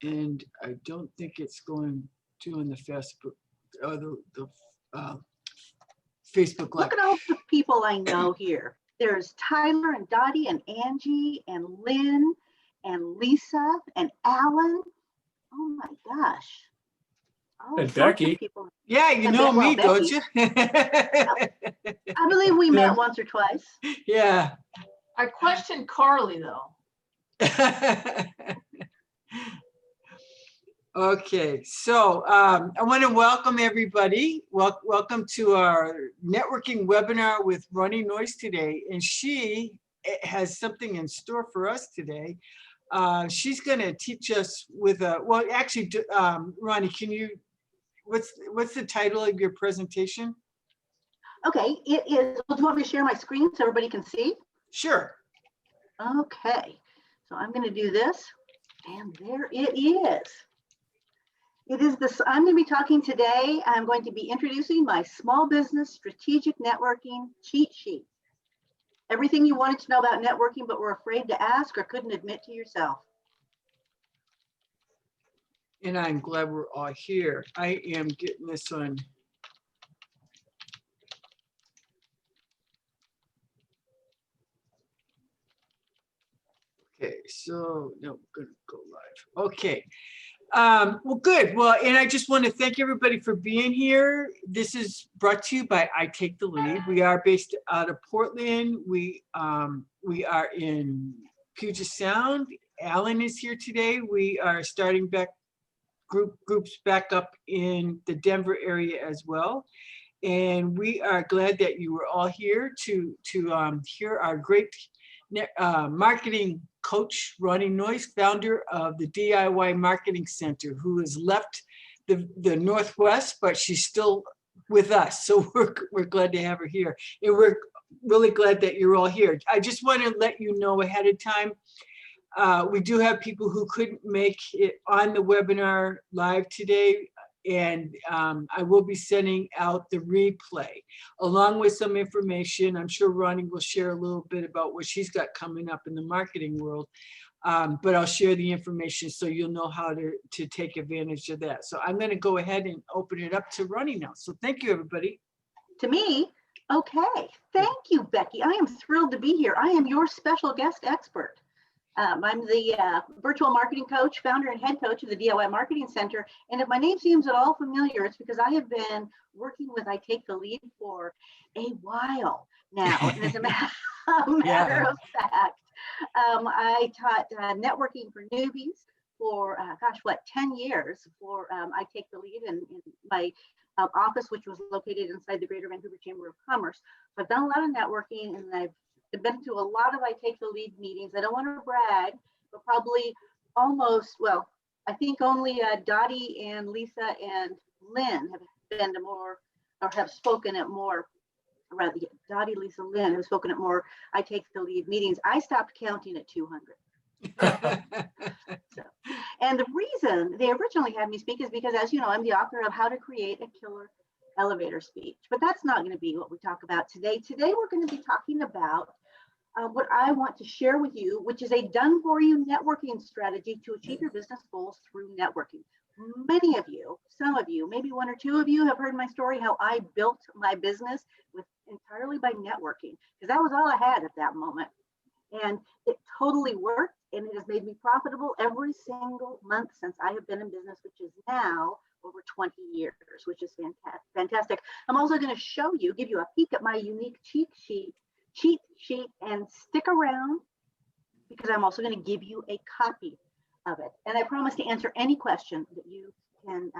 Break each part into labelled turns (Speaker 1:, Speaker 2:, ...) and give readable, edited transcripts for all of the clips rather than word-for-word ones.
Speaker 1: and I don't think it's doing the Facebook or the Facebook Live.
Speaker 2: Look at all the people I know here. There's Tyler and Dottie and Angie and Lynn and Lisa and Alan. Oh my gosh. All
Speaker 3: And
Speaker 2: sorts of
Speaker 3: Becky.
Speaker 2: people.
Speaker 1: Yeah, you know me, don't you?
Speaker 2: I believe we met once or twice.
Speaker 1: Yeah.
Speaker 4: I questioned Carly though.
Speaker 1: Okay, so I want to welcome everybody. Welcome to our networking webinar with Ronnie Noyes today. And she has something in store for us today. She's going to teach us with a, well, actually, Ronnie, can you, what's the title of your presentation?
Speaker 2: Okay, it is, well, do you want me to share my screen so everybody can see?
Speaker 1: Sure.
Speaker 2: Okay, so I'm going to do this, and there it is. It is this, I'm going to be talking today, I'm going to be introducing my small business strategic networking cheat sheet. Everything you wanted to know about networking, but were afraid to ask or couldn't admit to yourself.
Speaker 1: And I'm glad we're all here. I am getting this on. Okay, so no, we're gonna go live. Okay. Well, good. Well, and I just want to thank everybody for being here. This is brought to you by I Take the Lead. We are based out of Portland. We are in Puget Sound. Alan is here today. We are starting back groups back up in the Denver area as well. And we are glad that you were all here to hear our great marketing coach, Ronnie Noyes, founder of the DIY Marketing Center, who has left the Northwest, but she's still with us. So we're glad to have her here. And we're really glad that you're all here. I just want to let you know ahead of time, we do have people who couldn't make it on the webinar live today. And I will be sending out the replay along with some information. I'm sure Ronnie will share a little bit about what she's got coming up in the marketing world, but I'll share the information so you'll know how to take advantage of that. So I'm going to go ahead and open it up to Ronnie now. So thank you, everybody.
Speaker 2: To me? Okay. Thank you, Becky. I am thrilled to be here. I am your special guest expert. I'm the virtual marketing coach, founder and head coach of the DIY Marketing Center. And if my name seems at all familiar, it's because I have been working with I Take the Lead for a while now. And as a matter of fact, I taught networking for newbies for, 10 years for I Take the Lead in my office, which was located inside the Greater Vancouver Chamber of Commerce. So I've done a lot of networking, and I've been to a lot of I Take the Lead meetings. I don't want to brag, but probably almost, well, I think only Dottie and Lisa and Lynn have been to more, or have spoken at more, rather, Dottie, Lisa, Lynn have spoken at more I Take the Lead meetings. I stopped counting at 200. So, and the reason they originally had me speak is because, as you know, I'm the author of How to Create a Killer Elevator Speech, but that's not going to be what we talk about today. Today, we're going to be talking about what I want to share with you, which is a done-for-you networking strategy to achieve your business goals through networking. Many of you, some of you, maybe one or two of you have heard my story, how I built my business entirely by networking, because that was all I had at that moment. And it totally worked, and it has made me profitable every single month since I have been in business, which is now over 20 years, which is fantastic. I'm also going to show you, give you a peek at my unique cheat sheet, and stick around, because I'm also going to give you a copy of it. And I promise to answer any question that you can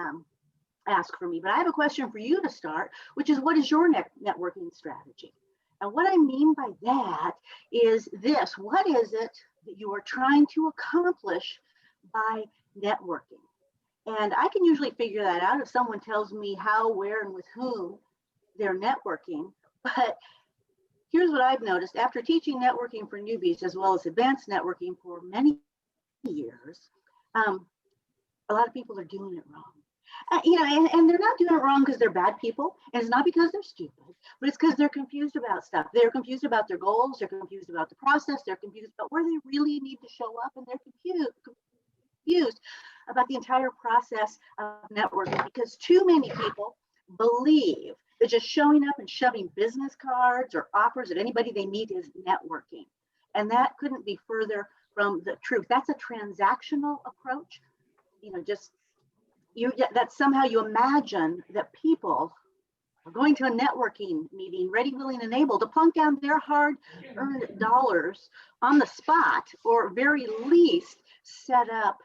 Speaker 2: ask for me. But I have a question for you to start, which is, what is your networking strategy? And what I mean by that is this: what is it that you are trying to accomplish by networking? And I can usually figure that out if someone tells me how, where, and with whom they're networking. But here's what I've noticed after teaching networking for newbies as well as advanced networking for many years. A lot of people are doing it wrong. And they're not doing it wrong because they're bad people, and it's not because they're stupid, but it's because they're confused about stuff. They're confused about their goals, they're confused about the process, they're confused about where they really need to show up, and they're confused about the entire process of networking, because too many people believe that just showing up and shoving business cards or offers at anybody they meet is networking. And that couldn't be further from the truth. That's a transactional approach. That somehow you imagine that people are going to a networking meeting, ready, willing, and able to plunk down their hard-earned dollars on the spot, or very least set up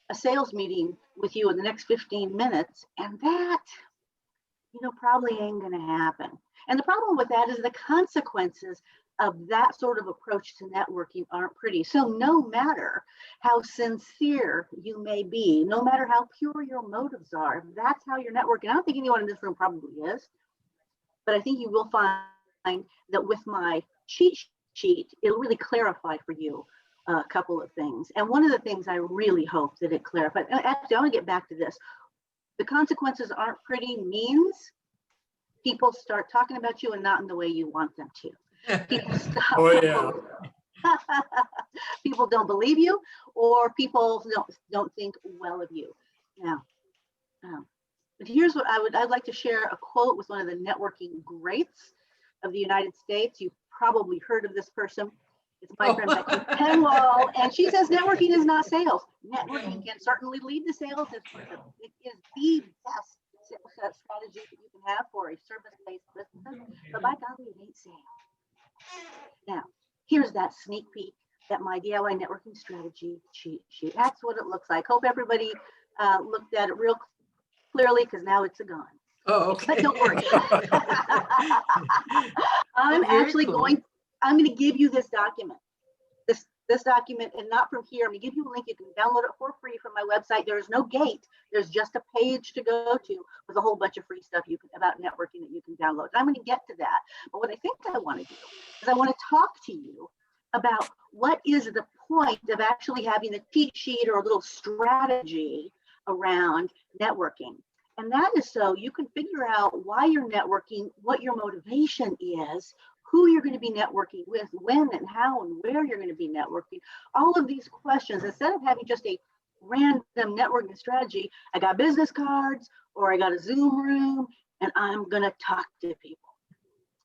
Speaker 2: a sales meeting with you in the next 15 minutes. And that, probably ain't going to happen. And the problem with that is the consequences of that sort of approach to networking aren't pretty. So no matter how sincere you may be, no matter how pure your motives are, if that's how you're networking, I don't think anyone in this room probably is, but I think you will find that with my cheat sheet, it'll really clarify for you a couple of things. And one of the things I really hope that it clarifies, actually, I want to get back to this. The consequences aren't pretty means people start talking about you and not in the way you want them to. People stop.
Speaker 3: Oh, yeah.
Speaker 2: People don't believe you, or people don't think well of you. Now, but here's what I'd like to share a quote with one of the networking greats of the United States. You've probably heard of this person. It's my friend Becky Penwall, and she says networking is not sales. Networking can certainly lead to sales. It is the best strategy that you can have for a service-based business, but by golly, it ain't sales. Now, here's that sneak peek at my DIY networking strategy cheat sheet. That's what it looks like. Hope everybody looked at it real clearly, because now it's gone.
Speaker 1: Oh, okay.
Speaker 2: But don't worry. I'm going to give you this document. This document, and not from here. I'm going to give you a link. You can download it for free from my website. There is no gate. There's just a page to go to with a whole bunch of free stuff about networking that you can download. And I'm going to get to that. But what I think I want to do is I want to talk to you about what is the point of actually having a cheat sheet or a little strategy around networking. And that is so you can figure out why you're networking, what your motivation is, who you're going to be networking with, when and how and where you're going to be networking. All of these questions, instead of having just a random networking strategy, I got business cards or I got a Zoom room and I'm going to talk to people.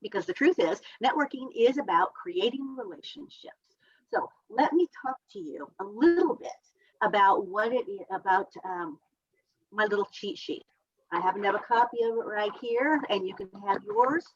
Speaker 2: Because the truth is, networking is about creating relationships. So let me talk to you a little bit about what it is about my little cheat sheet. I happen to have a copy of it right here, and you can have yours.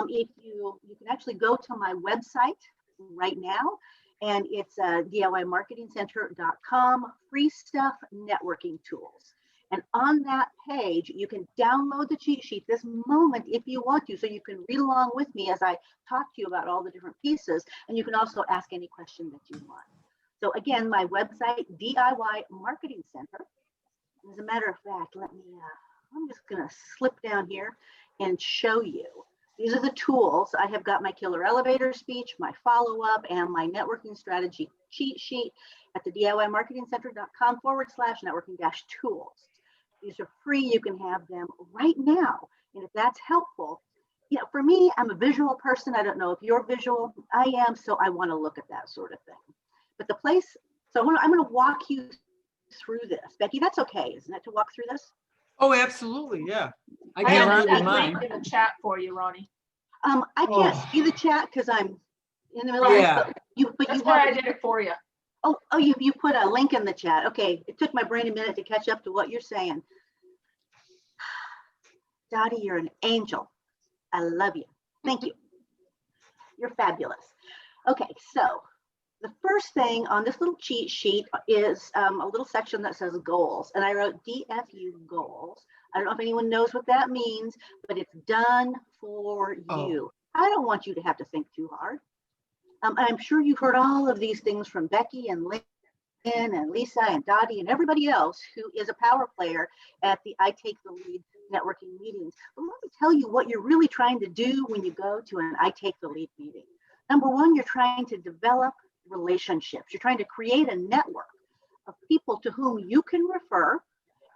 Speaker 2: If you can actually go to my website right now, and it's DIYmarketingcenter.com, free stuff networking tools. And on that page, you can download the cheat sheet this moment if you want to, so you can read along with me as I talk to you about all the different pieces, and you can also ask any question that you want. So again, my website, DIY Marketing Center. As a matter of fact, I'm just going to slip down here and show you. These are the tools. I have got my killer elevator speech, my follow-up, and my networking strategy cheat sheet at the DIYmarketingcenter.com/networking-tools. These are free. You can have them right now. And if that's helpful, for me, I'm a visual person. I don't know if you're visual. I am, so I want to look at that sort of thing. But the place, so I'm going to walk you through this. Becky, that's okay, isn't it, to walk through this?
Speaker 1: Oh, absolutely. Yeah. I
Speaker 4: I have
Speaker 1: can't read
Speaker 4: that
Speaker 1: mine.
Speaker 4: link in the chat for you, Ronnie.
Speaker 2: I can't see the chat because I'm in the middle of
Speaker 1: Yeah.
Speaker 2: it.
Speaker 4: That's why I did it for you.
Speaker 2: Oh, you put a link in the chat. Okay, it took my brain a minute to catch up to what you're saying. Dottie, you're an angel. I love you. Thank you. You're fabulous. Okay, so the first thing on this little cheat sheet is a little section that says goals, and I wrote DFU goals. I don't know if anyone knows what that means, but it's done for you. I don't want you to have to think too hard. I'm sure you've heard all of these things from Becky and Lynn and Lisa and Dottie and everybody else who is a power player at the I Take the Lead networking meetings. But let me tell you what you're really trying to do when you go to an I Take the Lead meeting. Number one, you're trying to develop relationships. You're trying to create a network of people to whom you can refer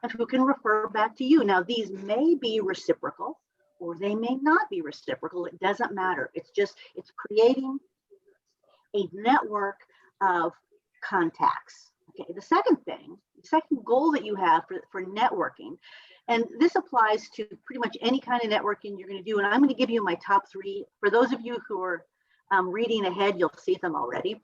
Speaker 2: and who can refer back to you. Now, these may be reciprocal or they may not be reciprocal. It doesn't matter. It's creating a network of contacts. Okay, the second thing, second goal that you have for networking, and this applies to pretty much any kind of networking you're going to do. And I'm going to give you my top 3. For those of you who are reading ahead, you'll see them already.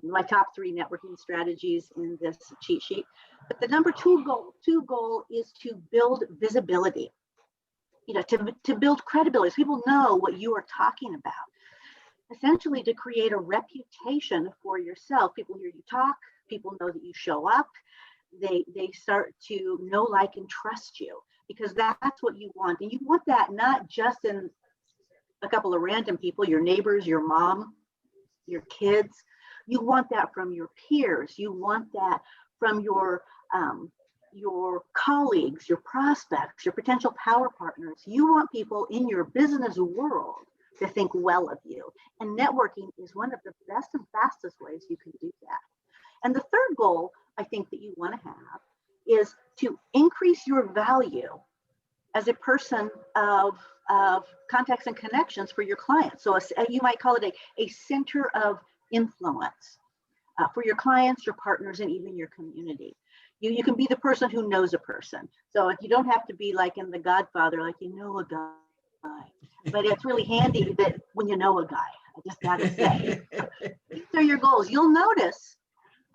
Speaker 2: My top 3 networking strategies in this cheat sheet. But the number 2 goal is to build visibility. To build credibility, so people know what you are talking about. Essentially, to create a reputation for yourself. People hear you talk. People know that you show up. They start to know, like, and trust you, because that's what you want. And you want that not just in a couple of random people, your neighbors, your mom, your kids. You want that from your peers. You want that from your colleagues, your prospects, your potential power partners. You want people in your business world to think well of you. And networking is one of the best and fastest ways you can do that. And the third goal I think that you want to have is to increase your value as a person of contacts and connections for your clients. So you might call it a center of influence for your clients, your partners, and even your community. You can be the person who knows a person. So if you don't have to be like in The Godfather, like you know a guy, but it's really handy that when you know a guy, I just gotta say, these are your goals. You'll notice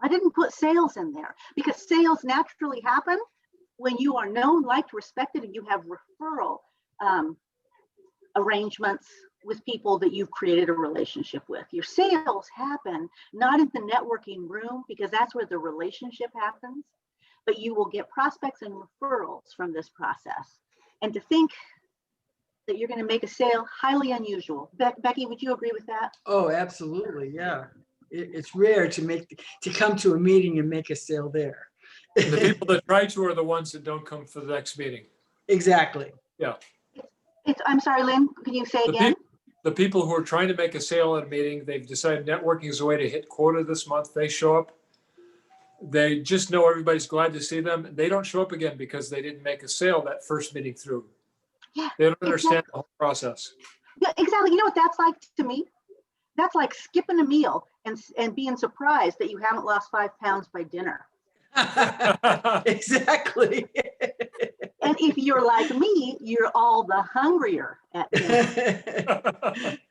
Speaker 2: I didn't put sales in there because sales naturally happen when you are known, liked, respected, and you have referral arrangements with people that you've created a relationship with. Your sales happen not in the networking room, because that's where the relationship happens, but you will get prospects and referrals from this process. And to think that you're going to make a sale, highly unusual. Becky, would you agree with that?
Speaker 1: Oh, absolutely. Yeah. It's rare to come to a meeting and make a sale there.
Speaker 3: The people that try to are the ones that don't come for the next meeting.
Speaker 1: Exactly.
Speaker 3: Yeah.
Speaker 2: I'm sorry, Lynn, can you say again?
Speaker 3: The people who are trying to make a sale at a meeting, they've decided networking is a way to hit quota this month. They show up. They just know everybody's glad to see them. They don't show up again because they didn't make a sale that first meeting through.
Speaker 2: Yeah,
Speaker 3: they don't understand the whole process.
Speaker 2: Yeah, exactly. You know what that's like to me? That's like skipping a meal and being surprised that you haven't lost 5 pounds by dinner.
Speaker 1: Exactly.
Speaker 2: And if you're like me, you're all the hungrier at dinner.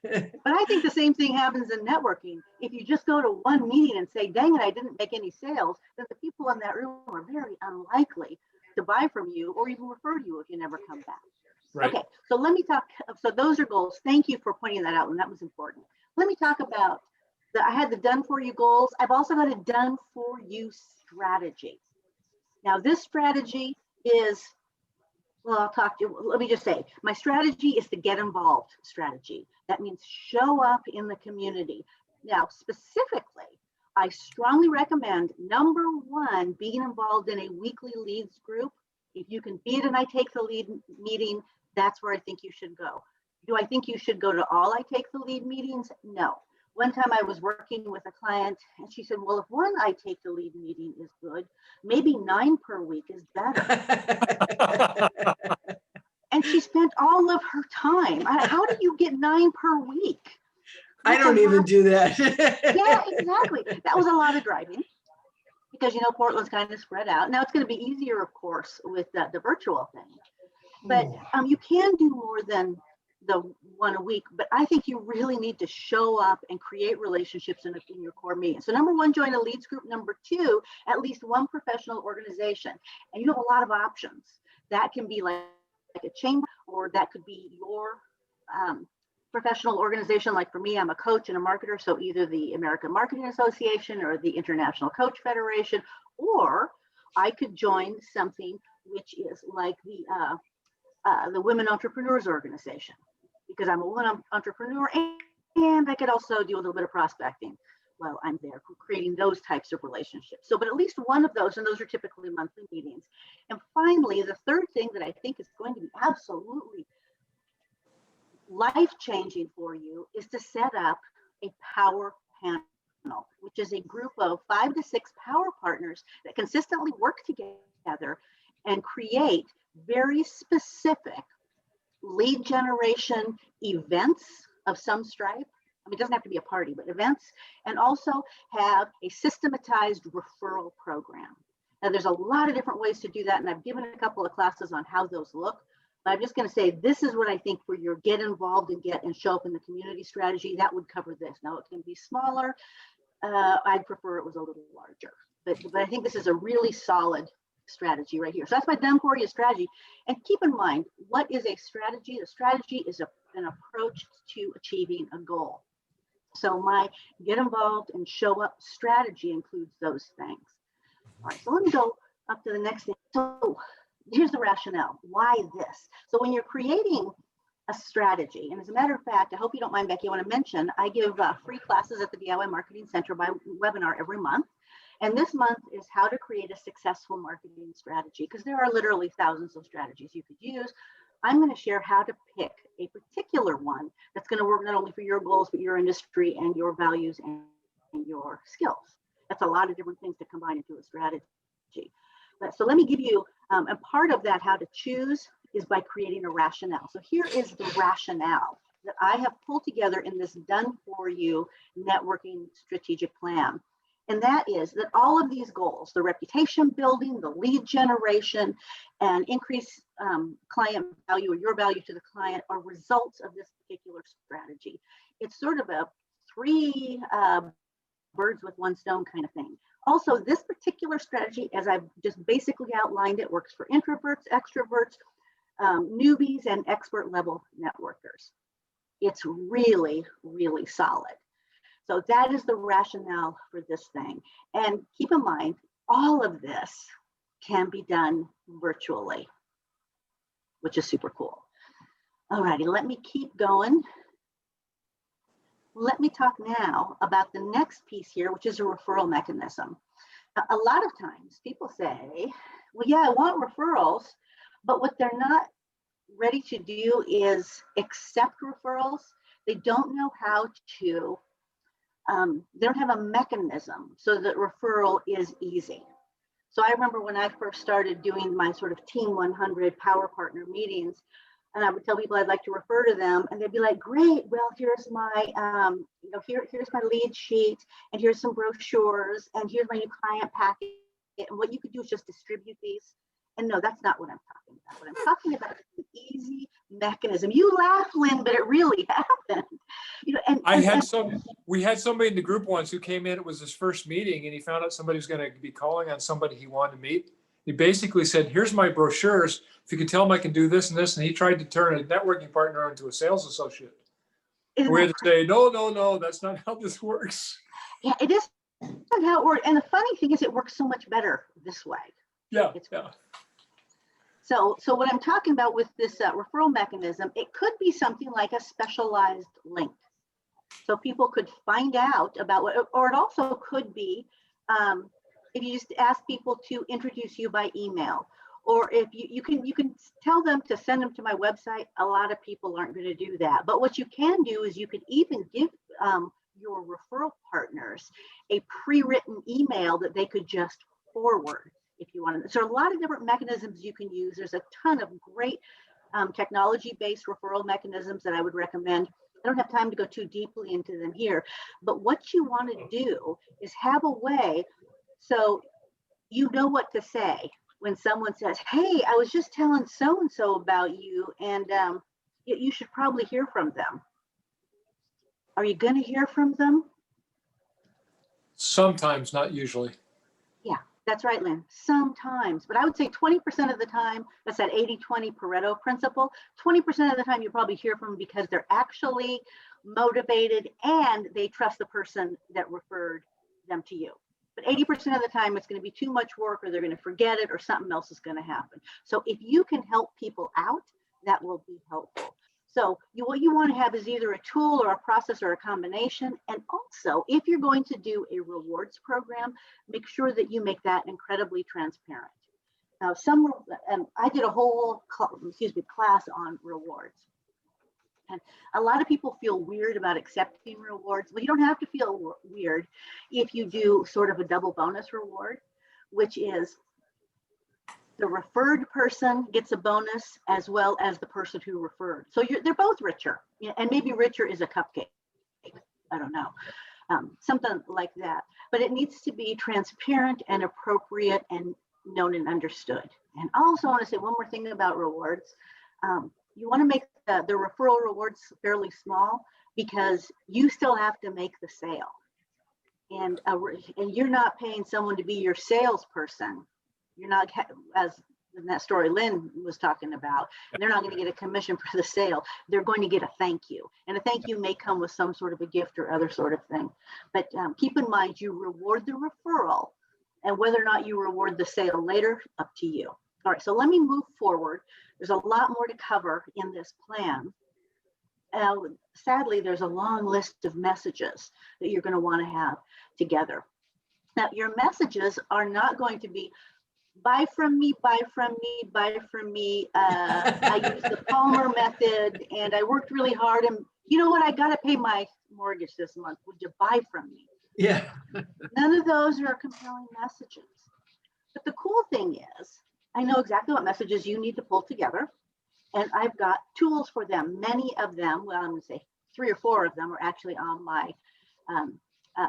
Speaker 2: But I think the same thing happens in networking. If you just go to one meeting and say, dang it, I didn't make any sales, then the people in that room are very unlikely to buy from you or even refer to you if you never come back.
Speaker 3: Right.
Speaker 2: Okay, so let me talk. So those are goals. Thank you for pointing that out, and that was important. Let me talk about I had the done for you goals. I've also got a done for you strategy. Now this strategy is, well, I'll talk to you. Let me just say, my strategy is the get involved strategy. That means show up in the community. Now, specifically, I strongly recommend, number one, being involved in a weekly leads group. If you can be at an I Take the Lead meeting, that's where I think you should go. Do I think you should go to all I Take the Lead meetings? No. One time I was working with a client and she said, well, if one I Take the Lead meeting is good, maybe 9 per week is better. And she spent all of her time. How do you get 9 per week?
Speaker 1: I don't even do that.
Speaker 2: Yeah, exactly. That was a lot of driving because, you know, Portland's kind of spread out. Now it's going to be easier, of course, with the virtual thing. But you can do more than the one a week, but I think you really need to show up and create relationships in your core meeting. So number one, join a leads group. Number two, at least one professional organization. And you have a lot of options. That can be like a chamber, or that could be your professional organization. Like for me, I'm a coach and a marketer. So either the American Marketing Association or the International Coach Federation, or I could join something which is like the Women Entrepreneurs Organization, because I'm a woman entrepreneur, and I could also do a little bit of prospecting while I'm there, creating those types of relationships. So, but at least one of those, and those are typically monthly meetings. And finally, the third thing that I think is going to be absolutely life-changing for you is to set up a power panel, which is a group of 5 to 6 power partners that consistently work together and create very specific lead generation events of some stripe. I mean, it doesn't have to be a party, but events, and also have a systematized referral program. Now, there's a lot of different ways to do that, and I've given a couple of classes on how those look. But I'm just going to say this is what I think for your get involved and get and show up in the community strategy. That would cover this. Now, it can be smaller. I'd prefer it was a little larger, but I think this is a really solid strategy right here. So that's my done for you strategy. And keep in mind, what is a strategy? A strategy is an approach to achieving a goal. So my get involved and show up strategy includes those things. All right, so let me go up to the next thing. So here's the rationale. Why this? So when you're creating a strategy, and as a matter of fact, I hope you don't mind, Becky, I want to mention, I give free classes at the DIY Marketing Center by webinar every month. And this month is how to create a successful marketing strategy, because there are literally thousands of strategies you could use. I'm going to share how to pick a particular one that's going to work not only for your goals, but your industry and your values and your skills. That's a lot of different things to combine into a strategy. So let me give you, a part of that, how to choose is by creating a rationale. So here is the rationale that I have pulled together in this done for you networking strategic plan. And that is that all of these goals, the reputation building, the lead generation, and increase client value or your value to the client are results of this particular strategy. It's sort of a three birds with one stone kind of thing. Also, this particular strategy, as I've just basically outlined it, works for introverts, extroverts, newbies, and expert level networkers. It's really, really solid. So that is the rationale for this thing. And keep in mind, all of this can be done virtually, which is super cool. All righty, let me keep going. Let me talk now about the next piece here, which is a referral mechanism. A lot of times people say, well, yeah, I want referrals, but what they're not ready to do is accept referrals. They don't know how to, they don't have a mechanism so that referral is easy. So I remember when I first started doing my sort of Team 100 Power Partner meetings, and I would tell people I'd like to refer to them, and they'd be like, great, well, here's my, here's my lead sheet, and here's some brochures, and here's my new client packet. And what you could do is just distribute these. And no, that's not what I'm talking about. What I'm talking about is an easy mechanism. You laugh, Lynn, but it really happened.
Speaker 3: We had somebody in the group once who came in, it was his first meeting, and he found out somebody was going to be calling on somebody he wanted to meet. He basically said, here's my brochures. If you can tell him I can do this and this. And he tried to turn a networking partner into a sales associate. We had to say, no, that's not how this works.
Speaker 2: Yeah, it is not how it works. And the funny thing is it works so much better this way.
Speaker 3: Yeah.
Speaker 2: So what I'm talking about with this referral mechanism, it could be something like a specialized link. So people could find out about what, or it also could be if you just ask people to introduce you by email, or if you can tell them to send them to my website. A lot of people aren't going to do that. But what you can do is you could even give your referral partners a pre-written email that they could just forward if you want to. So a lot of different mechanisms you can use. There's a ton of great technology-based referral mechanisms that I would recommend. I don't have time to go too deeply into them here, but what you want to do is have a way so you know what to say when someone says, hey, I was just telling so-and-so about you, and you should probably hear from them. Are you going to hear from them?
Speaker 3: Sometimes, not usually.
Speaker 2: Yeah, that's right, Lynn. Sometimes, but I would say 20% of the time, that's that 80-20 Pareto principle. 20% of the time you probably hear from them because they're actually motivated and they trust the person that referred them to you. But 80% of the time it's going to be too much work, or they're going to forget it, or something else is going to happen. So if you can help people out, that will be helpful. So what you want to have is either a tool or a process or a combination. And also, if you're going to do a rewards program, make sure that you make that incredibly transparent. Now, I did a whole class on rewards. And a lot of people feel weird about accepting rewards. Well, you don't have to feel weird if you do sort of a double bonus reward, which is the referred person gets a bonus as well as the person who referred. So they're both richer, and maybe richer is a cupcake. I don't know, something like that. But it needs to be transparent and appropriate and known and understood. And I also want to say one more thing about rewards. You want to make the referral rewards fairly small because you still have to make the sale. And you're not paying someone to be your salesperson. You're not, as in that story Lynn was talking about, they're not going to get a commission for the sale. They're going to get a thank you. And a thank you may come with some sort of a gift or other sort of thing. But keep in mind, you reward the referral, and whether or not you reward the sale later, up to you. All right, so let me move forward. There's a lot more to cover in this plan. Sadly, there's a long list of messages that you're going to want to have together. Now, your messages are not going to be buy from me, buy from me, buy from me. I used the Palmer method and I worked really hard. And you know what? I got to pay my mortgage this month. Would you buy from me?
Speaker 1: Yeah.
Speaker 2: None of those are compelling messages. But the cool thing is, I know exactly what messages you need to pull together. And I've got tools for them. Many of them, well, I'm going to say 3 or 4 of them are actually on my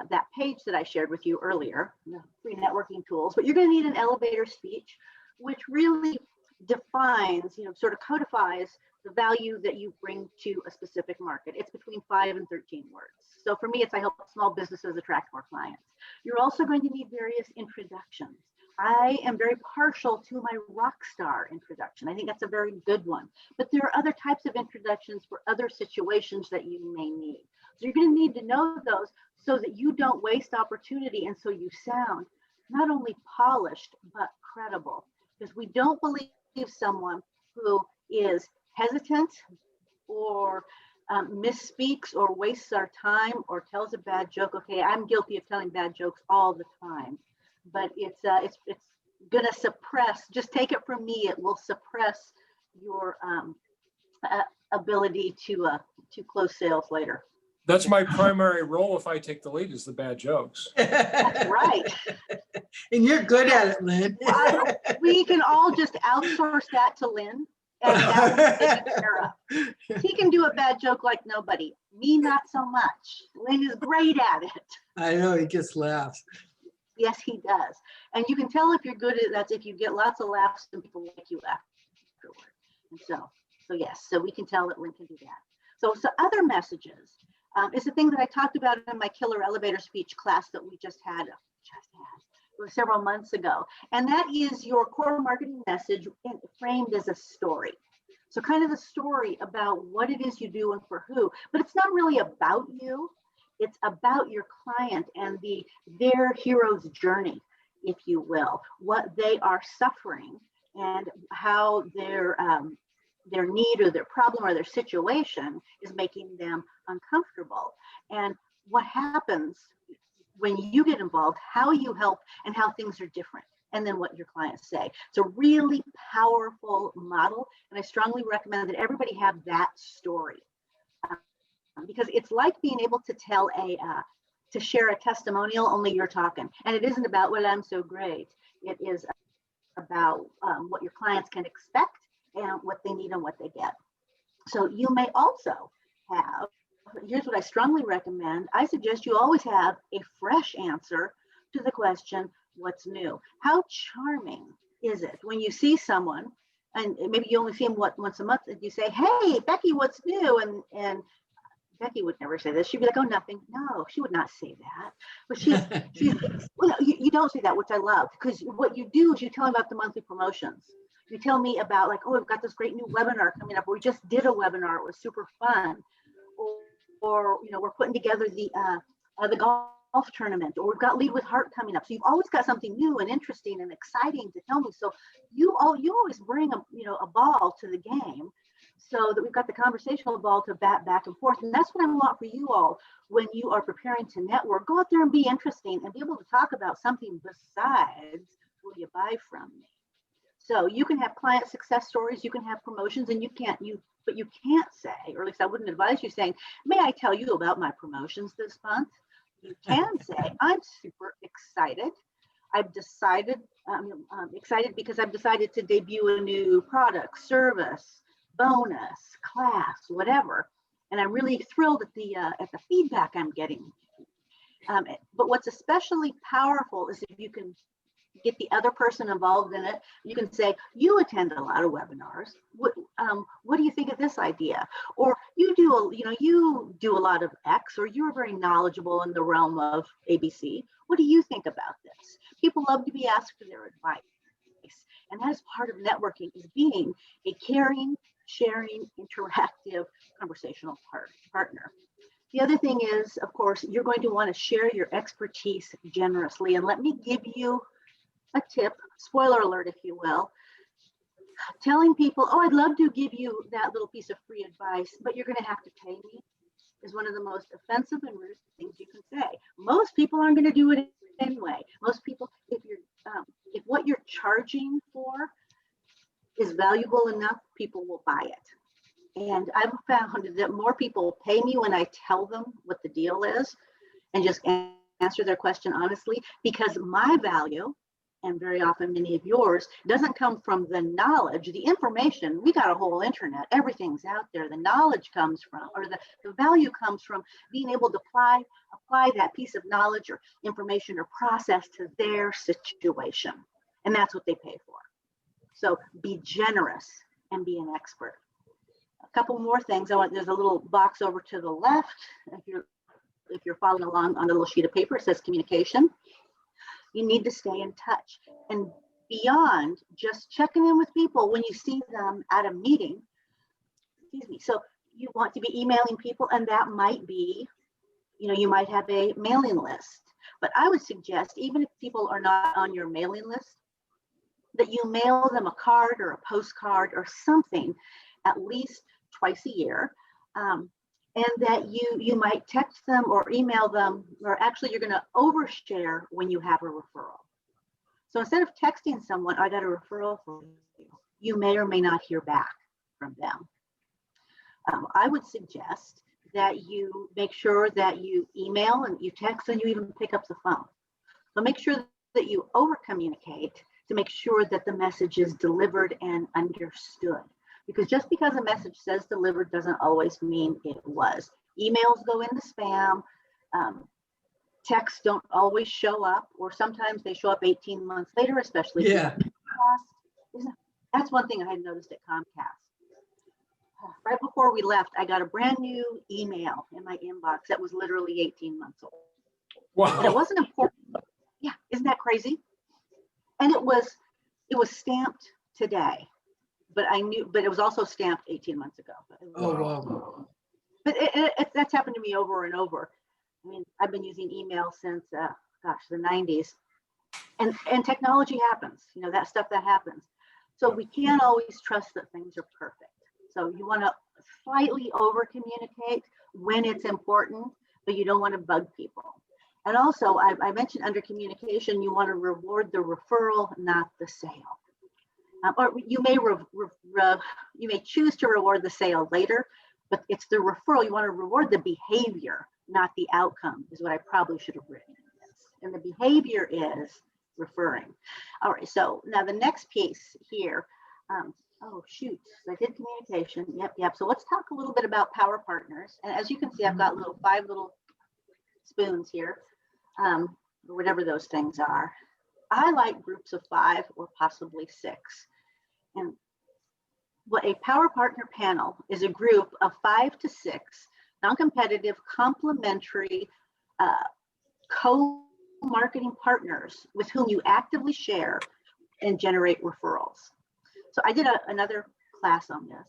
Speaker 2: that page that I shared with you earlier, the free networking tools. But you're going to need an elevator speech, which really defines, sort of codifies the value that you bring to a specific market. It's between 5 and 13 words. So for me, it's I help small businesses attract more clients. You're also going to need various introductions. I am very partial to my rock star introduction. I think that's a very good one. But there are other types of introductions for other situations that you may need. So you're going to need to know those so that you don't waste opportunity and so you sound not only polished, but credible. Because we don't believe someone who is hesitant or misspeaks or wastes our time or tells a bad joke. Okay, I'm guilty of telling bad jokes all the time. But it's going to suppress, just take it from me, it will suppress your ability to close sales later.
Speaker 3: That's my primary role if I take the lead, is the bad jokes.
Speaker 2: That's right.
Speaker 1: And you're good at it, Lynn.
Speaker 2: We can all just outsource that to Lynn and that will be taken care of. He can do a bad joke like nobody. Me, not so much. Lynn is great at it.
Speaker 1: I know, he just laughs.
Speaker 2: Yes, he does. And you can tell if you're good at that if you get lots of laughs and people like you afterward. And so yes, so we can tell that Lynn can do that. So other messages is the thing that I talked about in my killer elevator speech class that we just had it was several months ago. And that is your core marketing message framed as a story. So kind of a story about what it is you do and for who, but it's not really about you. It's about your client and their hero's journey, if you will, what they are suffering and how their need or their problem or their situation is making them uncomfortable. And what happens when you get involved, how you help and how things are different, and then what your clients say. It's a really powerful model, and I strongly recommend that everybody have that story. Because it's like being able to tell to share a testimonial, only you're talking. And it isn't about, well, I'm so great. It is about what your clients can expect and what they need and what they get. So you may also have, here's what I strongly recommend. I suggest you always have a fresh answer to the question, what's new? How charming is it when you see someone, and maybe you only see them once a month, and you say, hey, Becky, what's new? And Becky would never say this. She'd be like, oh, nothing. No, she would not say that. But she's well, you don't say that, which I love, because what you do is you tell me about the monthly promotions. You tell me about like, oh, we've got this great new webinar coming up. We just did a webinar. It was super fun. Or we're putting together the golf tournament, or we've got Lead with Heart coming up. So you've always got something new and interesting and exciting to tell me. So you always bring a ball to the game, so that we've got the conversational ball to bat back and forth. And that's what I want for you all when you are preparing to network. Go out there and be interesting and be able to talk about something besides, will you buy from me? So you can have client success stories, you can have promotions, and but you can't say, or at least I wouldn't advise you saying, may I tell you about my promotions this month? You can say, I'm super excited. I've decided, I'm excited because I've decided to debut a new product, service, bonus, class, whatever. And I'm really thrilled at the feedback I'm getting. But what's especially powerful is if you can get the other person involved in it. You can say, you attend a lot of webinars. What do you think of this idea? Or you do a lot of X, or you're very knowledgeable in the realm of ABC. What do you think about this? People love to be asked for their advice. And that is part of networking, is being a caring, sharing, interactive, conversational partner. The other thing is, of course, you're going to want to share your expertise generously. And let me give you a tip, spoiler alert, if you will. Telling people, oh, I'd love to give you that little piece of free advice, but you're going to have to pay me, is one of the most offensive and rude things you can say. Most people aren't going to do it anyway. Most people, if what you're charging for is valuable enough, people will buy it. And I've found that more people pay me when I tell them what the deal is and just answer their question honestly, because my value, and very often many of yours, doesn't come from the knowledge, the information. We got a whole internet, everything's out there. The knowledge comes from, or the value comes from being able to apply that piece of knowledge or information or process to their situation. And that's what they pay for. So be generous and be an expert. A couple more things. There's a little box over to the left. If you're following along on a little sheet of paper, it says communication. You need to stay in touch, and beyond just checking in with people when you see them at a meeting. Excuse me. So you want to be emailing people, and that might be, you might have a mailing list. But I would suggest, even if people are not on your mailing list, that you mail them a card or a postcard or something at least twice a year. And that you might text them or email them, or actually you're going to overshare when you have a referral. So instead of texting someone, I got a referral for you, you may or may not hear back from them. I would suggest that you make sure that you email and you text and you even pick up the phone. So make sure that you over communicate to make sure that the message is delivered and understood. Because just because a message says delivered doesn't always mean it was. Emails go into spam. Texts don't always show up, or sometimes they show up 18 months later, especially.
Speaker 1: Yeah.
Speaker 2: That's one thing I had noticed at Comcast. Right before we left, I got a brand new email in my inbox that was literally 18 months old.
Speaker 3: Wow.
Speaker 2: And it wasn't important. Yeah, isn't that crazy? And it was stamped today. But it was also stamped 18 months ago.
Speaker 1: Oh, wow.
Speaker 2: But that's happened to me over and over. I mean, I've been using email since, the 90s. And technology happens, that stuff that happens. So we can't always trust that things are perfect. So you want to slightly over communicate when it's important, but you don't want to bug people. And also, I mentioned under communication, you want to reward the referral, not the sale. Or you may choose to reward the sale later, but it's the referral. You want to reward the behavior, not the outcome, is what I probably should have written in this. And the behavior is referring. All right, so now the next piece here. Oh shoot, I did communication. Yep. So let's talk a little bit about power partners. And as you can see, I've got 5 little spoons here, or whatever those things are. I like groups of 5 or possibly 6. And what a power partner panel is, a group of 5 to 6 non-competitive, complementary co-marketing partners with whom you actively share and generate referrals. So I did another class on this.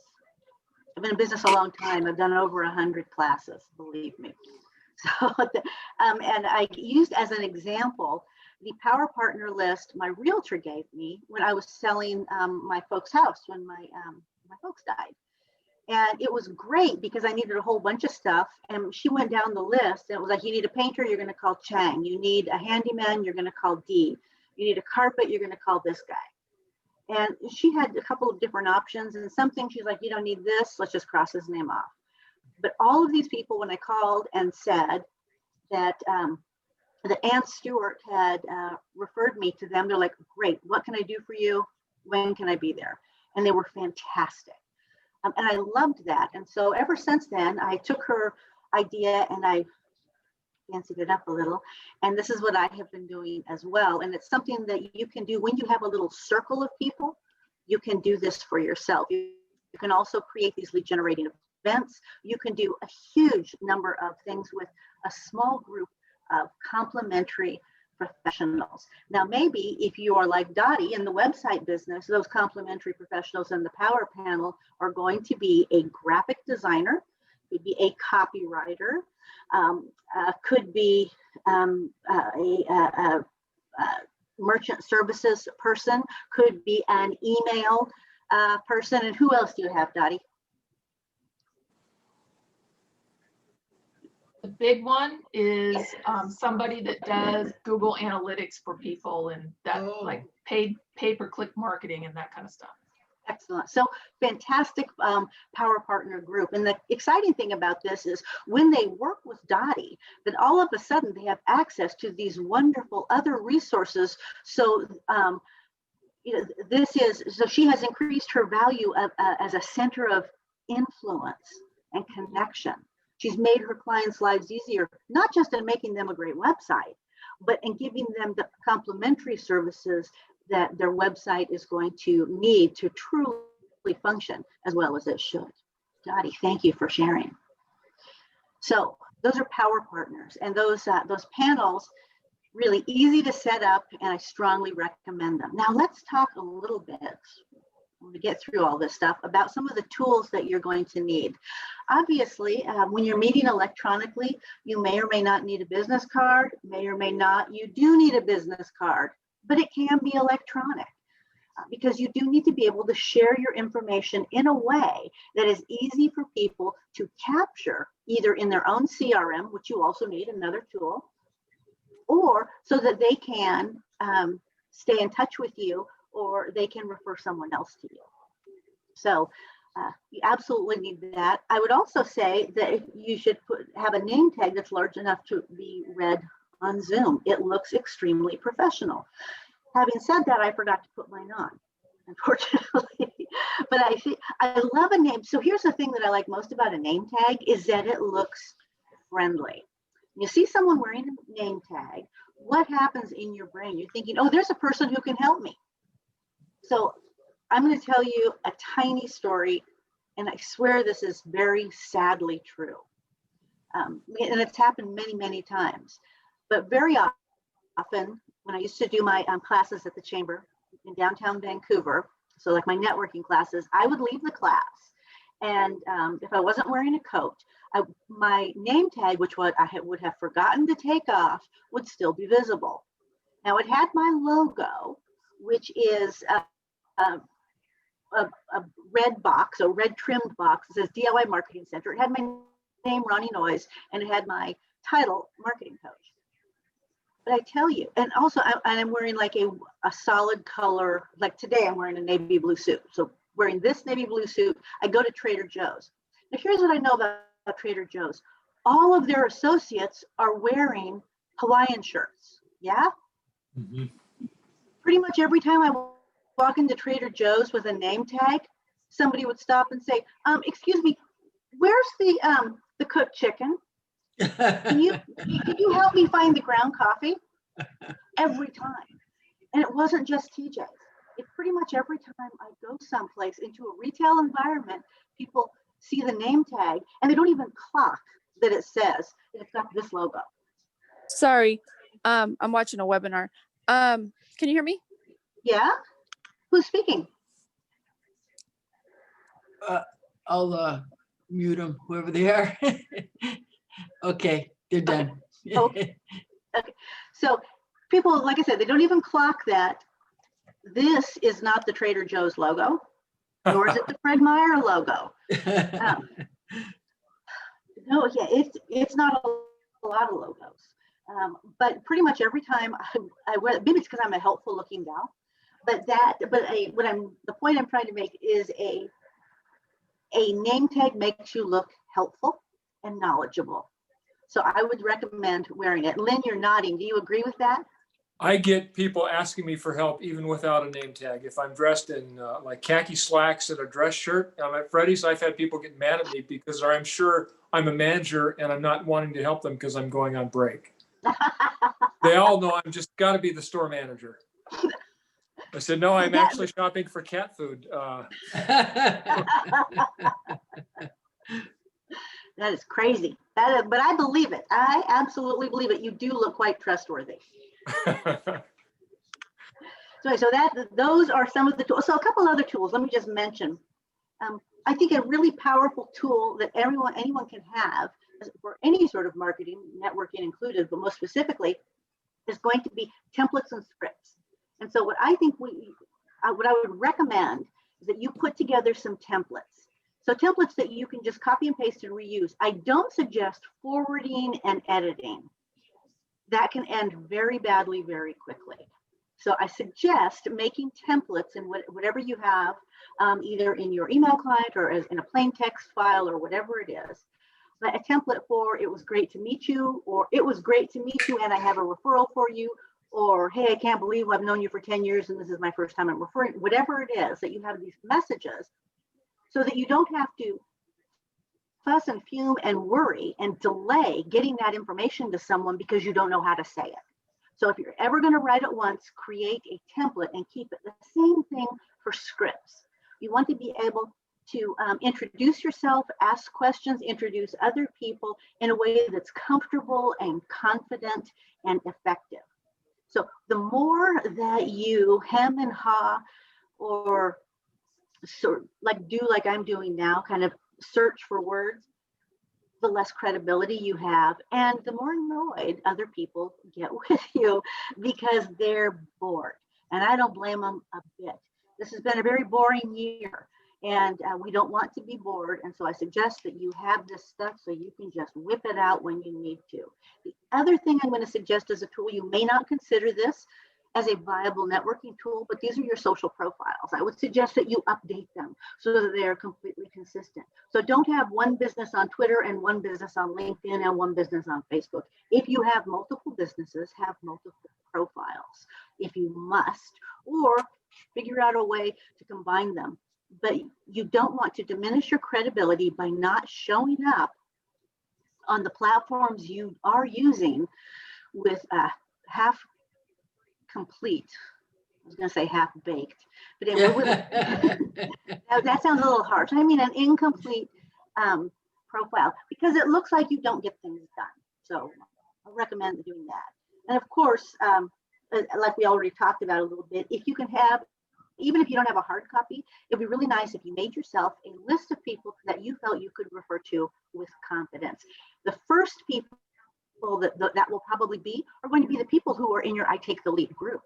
Speaker 2: I've been in business a long time. I've done over 100 classes, believe me. So, and I used as an example the power partner list my realtor gave me when I was selling my folks' house when my folks died. And it was great because I needed a whole bunch of stuff. And she went down the list and it was like, you need a painter, you're going to call Chang. You need a handyman, you're going to call Dee. You need a carpet, you're going to call this guy. And she had a couple of different options, and some things she's like, you don't need this, let's just cross his name off. But all of these people, when I called and said that Ann Stewart had referred me to them, they're like, great, what can I do for you? When can I be there? And they were fantastic. And I loved that. And so ever since then, I took her idea and I fancied it up a little. And this is what I have been doing as well. And it's something that you can do when you have a little circle of people. You can do this for yourself. You can also create these lead generating events. You can do a huge number of things with a small group of complementary professionals. Now, maybe if you are like Dottie in the website business, those complementary professionals in the power panel are going to be a graphic designer, could be a copywriter, could be a merchant services person, could be an email person. And who else do you have, Dottie?
Speaker 4: The big one is somebody that does Google Analytics for people and that like paid pay-per-click marketing and that kind of stuff.
Speaker 2: Excellent. So fantastic power partner group. And the exciting thing about this is when they work with Dottie, that all of a sudden they have access to these wonderful other resources. So so she has increased her value as a center of influence and connection. She's made her clients' lives easier, not just in making them a great website, but in giving them the complementary services that their website is going to need to truly function as well as it should. Dottie, thank you for sharing. So those are power partners, and those panels, really easy to set up, and I strongly recommend them. Now let's talk a little bit, when we get through all this stuff, about some of the tools that you're going to need. Obviously, when you're meeting electronically, you may or may not need a business card, may or may not. You do need a business card, but it can be electronic because you do need to be able to share your information in a way that is easy for people to capture, either in their own CRM, which you also need another tool, or so that they can stay in touch with you, or they can refer someone else to you. So you absolutely need that. I would also say that you should have a name tag that's large enough to be read on Zoom. It looks extremely professional. Having said that, I forgot to put mine on, unfortunately. But I love a name. So here's the thing that I like most about a name tag is that it looks friendly. You see someone wearing a name tag, what happens in your brain? You're thinking, oh, there's a person who can help me. So I'm going to tell you a tiny story, and I swear this is very sadly true. And it's happened many, many times. But very often, when I used to do my classes at the Chamber in downtown Vancouver, so like my networking classes, I would leave the class. And if I wasn't wearing a coat, my name tag, which I would have forgotten to take off, would still be visible. Now it had my logo, which is a red box, a red trimmed box. It says DIY Marketing Center. It had my name, Ronnie Noyes, and it had my title, Marketing Coach. But I tell you, and also I'm wearing like a solid color, like today I'm wearing a navy blue suit. So wearing this navy blue suit, I go to Trader Joe's. Now here's what I know about Trader Joe's. All of their associates are wearing Hawaiian shirts, yeah?
Speaker 3: Mhm.
Speaker 2: Pretty much every time I walk into Trader Joe's with a name tag, somebody would stop and say, excuse me, where's the cooked chicken? Can you help me find the ground coffee? Every time. And it wasn't just TJ's. It pretty much every time I go someplace into a retail environment, people see the name tag and they don't even clock that it says that it's got this logo.
Speaker 5: Sorry, I'm watching a webinar. Can you hear me?
Speaker 2: Yeah? Who's speaking?
Speaker 1: I'll mute them, whoever they are. Okay, they're done.
Speaker 2: Okay. So people, like I said, they don't even clock that. This is not the Trader Joe's logo, nor is it the Fred Meyer logo. No, yeah, it's not a lot of logos. But pretty much every time I wear, maybe it's because I'm a helpful looking gal, the point I'm trying to make is a name tag makes you look helpful and knowledgeable. So I would recommend wearing it. Lynn, you're nodding. Do you agree with that?
Speaker 3: I get people asking me for help even without a name tag. If I'm dressed in like khaki slacks and a dress shirt, I'm at Freddy's, I've had people get mad at me because I'm sure I'm a manager and I'm not wanting to help them because I'm going on break. They all know I'm just got to be the store manager. I said, no, I'm actually shopping for cat food.
Speaker 2: That is crazy. But I believe it. I absolutely believe it. You do look quite trustworthy. So those are some of the tools. So a couple other tools. Let me just mention. I think a really powerful tool that anyone can have for any sort of marketing, networking included, but most specifically, is going to be templates and scripts. And so what I think what I would recommend is that you put together some templates. So templates that you can just copy and paste and reuse. I don't suggest forwarding and editing. That can end very badly very quickly. So I suggest making templates in whatever you have, either in your email client or as in a plain text file or whatever it is. But a template for "it was great to meet you," or "it was great to meet you and I have a referral for you," or "hey, I can't believe I've known you for 10 years and this is my first time I'm referring," whatever it is, that you have these messages so that you don't have to fuss and fume and worry and delay getting that information to someone because you don't know how to say it. So if you're ever going to write it once, create a template and keep it. The same thing for scripts. You want to be able to introduce yourself, ask questions, introduce other people in a way that's comfortable and confident and effective. So the more that you hem and haw or sort like do like I'm doing now, kind of search for words, the less credibility you have and the more annoyed other people get with you because they're bored. And I don't blame them a bit. This has been a very boring year and we don't want to be bored. And so I suggest that you have this stuff so you can just whip it out when you need to. The other thing I'm going to suggest as a tool, you may not consider this as a viable networking tool, but these are your social profiles. I would suggest that you update them so that they are completely consistent. So don't have one business on Twitter and one business on LinkedIn and one business on Facebook. If you have multiple businesses, have multiple profiles if you must, or figure out a way to combine them. But you don't want to diminish your credibility by not showing up on the platforms you are using with a half complete, I was going to say half baked, but that sounds a little harsh. I mean, an incomplete profile because it looks like you don't get things done. So I recommend doing that. And of course, like we already talked about a little bit, if you can have, even if you don't have a hard copy, it'd be really nice if you made yourself a list of people that you felt you could refer to with confidence. The first people that will probably be are going to be the people who are in your I Take the Lead group.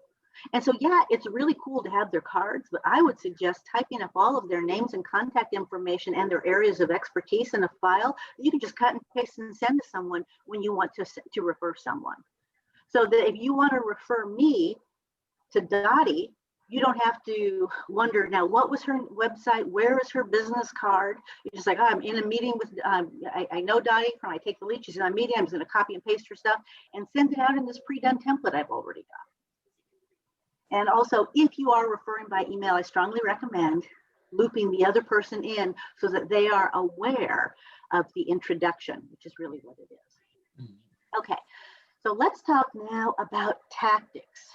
Speaker 2: And so, yeah, it's really cool to have their cards, but I would suggest typing up all of their names and contact information and their areas of expertise in a file that you can just cut and paste and send to someone when you want to refer someone. So that if you want to refer me to Dottie, you don't have to wonder, now, what was her website? Where is her business card? You're just like, oh, I'm in a meeting with, I know Dottie from I Take the Lead. She's in a meeting. I'm just going to copy and paste her stuff and send it out in this pre-done template I've already got. And also, if you are referring by email, I strongly recommend looping the other person in so that they are aware of the introduction, which is really what it is. Okay, so let's talk now about tactics.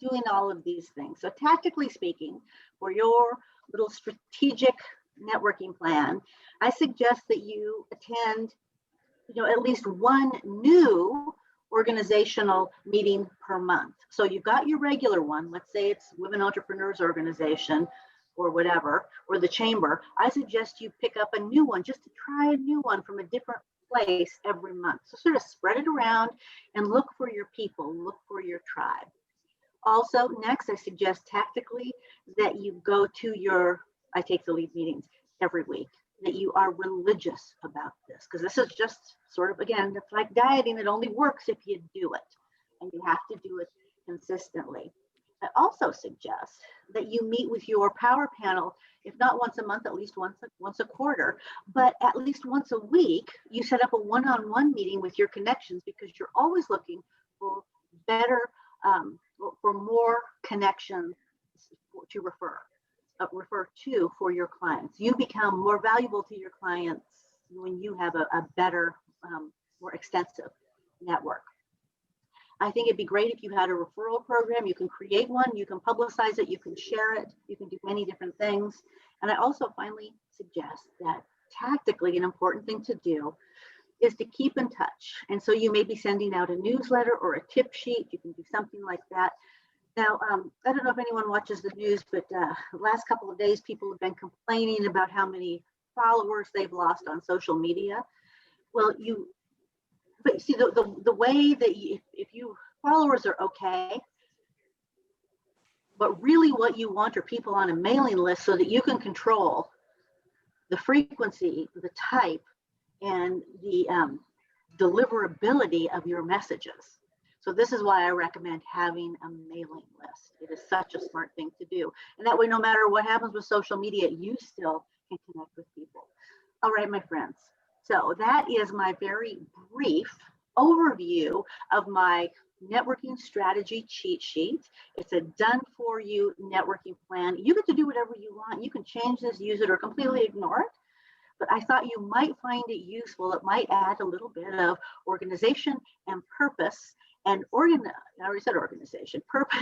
Speaker 2: Doing all of these things. So tactically speaking, for your little strategic networking plan, I suggest that you attend, at least one new organizational meeting per month. So you've got your regular one, let's say it's Women Entrepreneurs Organization or whatever, or the Chamber. I suggest you pick up a new one, just to try a new one from a different place every month. So sort of spread it around and look for your people, look for your tribe. Also, next, I suggest tactically that you go to your I Take the Lead meetings every week, that you are religious about this, because this is just sort of, again, it's like dieting. It only works if you do it, and you have to do it consistently. I also suggest that you meet with your power panel, if not once a month, at least once a quarter, but at least once a week, you set up a one-on-one meeting with your connections, because you're always looking for better for more connections to refer to for your clients. You become more valuable to your clients when you have a better, more extensive network. I think it'd be great if you had a referral program. You can create one, you can publicize it, you can share it, you can do many different things. And I also finally suggest that tactically an important thing to do is to keep in touch. And so you may be sending out a newsletter or a tip sheet. You can do something like that. Now, I don't know if anyone watches the news, but the last couple of days, people have been complaining about how many followers they've lost on social media. Well, but see, the way that if you followers are okay, but really what you want are people on a mailing list so that you can control the frequency, the type, and the deliverability of your messages. So this is why I recommend having a mailing list. It is such a smart thing to do. And that way, no matter what happens with social media, you still can connect with people. All right, my friends. So that is my very brief overview of my networking strategy cheat sheet. It's a done for you networking plan. You get to do whatever you want. You can change this, use it, or completely ignore it. But I thought you might find it useful. It might add a little bit of organization and purpose and I already said organization, purpose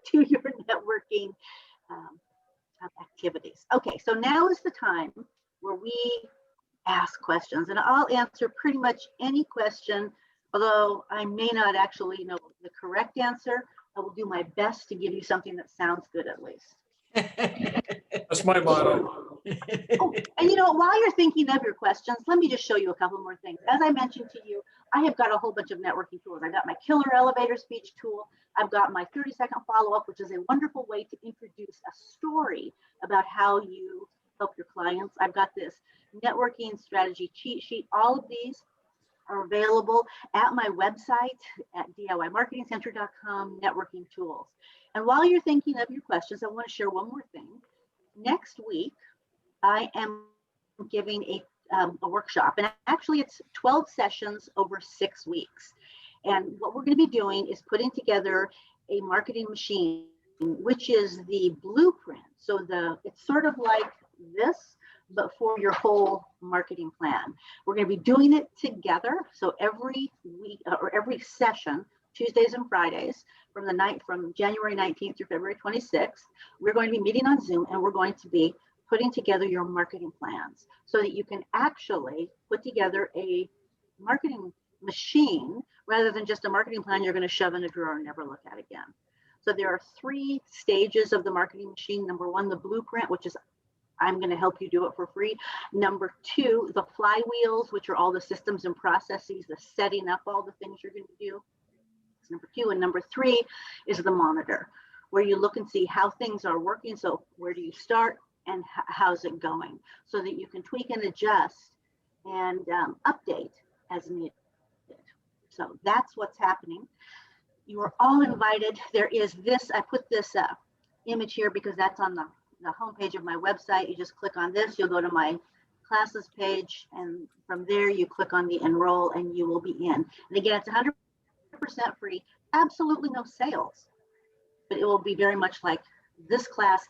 Speaker 2: to your networking activities. Okay, so now is the time where we ask questions, and I'll answer pretty much any question, although I may not actually know the correct answer. I will do my best to give you something that sounds good at least.
Speaker 3: That's my motto.
Speaker 2: Oh, and you know, while you're thinking of your questions, let me just show you a couple more things. As I mentioned to you, I have got a whole bunch of networking tools. I got my killer elevator speech tool. I've got my 30-second follow-up, which is a wonderful way to introduce a story about how you help your clients. I've got this networking strategy cheat sheet. All of these are available at my website at DIYmarketingcenter.com, networking tools. And while you're thinking of your questions, I want to share one more thing. Next week, I am giving a workshop, and actually it's 12 sessions over 6 weeks. And what we're going to be doing is putting together a marketing machine, which is the blueprint. So it's sort of like this, but for your whole marketing plan. We're going to be doing it together. So every week or every session, Tuesdays and Fridays, from January 19th through February 26th, we're going to be meeting on Zoom, and we're going to be putting together your marketing plans so that you can actually put together a marketing machine rather than just a marketing plan you're going to shove in a drawer and never look at again. So there are 3 stages of the marketing machine. Number 1, the blueprint, which is I'm going to help you do it for free. Number 2, the flywheels, which are all the systems and processes, the setting up all the things you're going to do. That's number 2. And number 3 is the monitor, where you look and see how things are working. So where do you start and how's it going, so that you can tweak and adjust and update as needed. So that's what's happening. You are all invited. There is this, I put this image here because that's on the homepage of my website. You just click on this, you'll go to my classes page, and from there you click on the enroll and you will be in. And again, it's 100% free, absolutely no sales, but it will be very much like this class,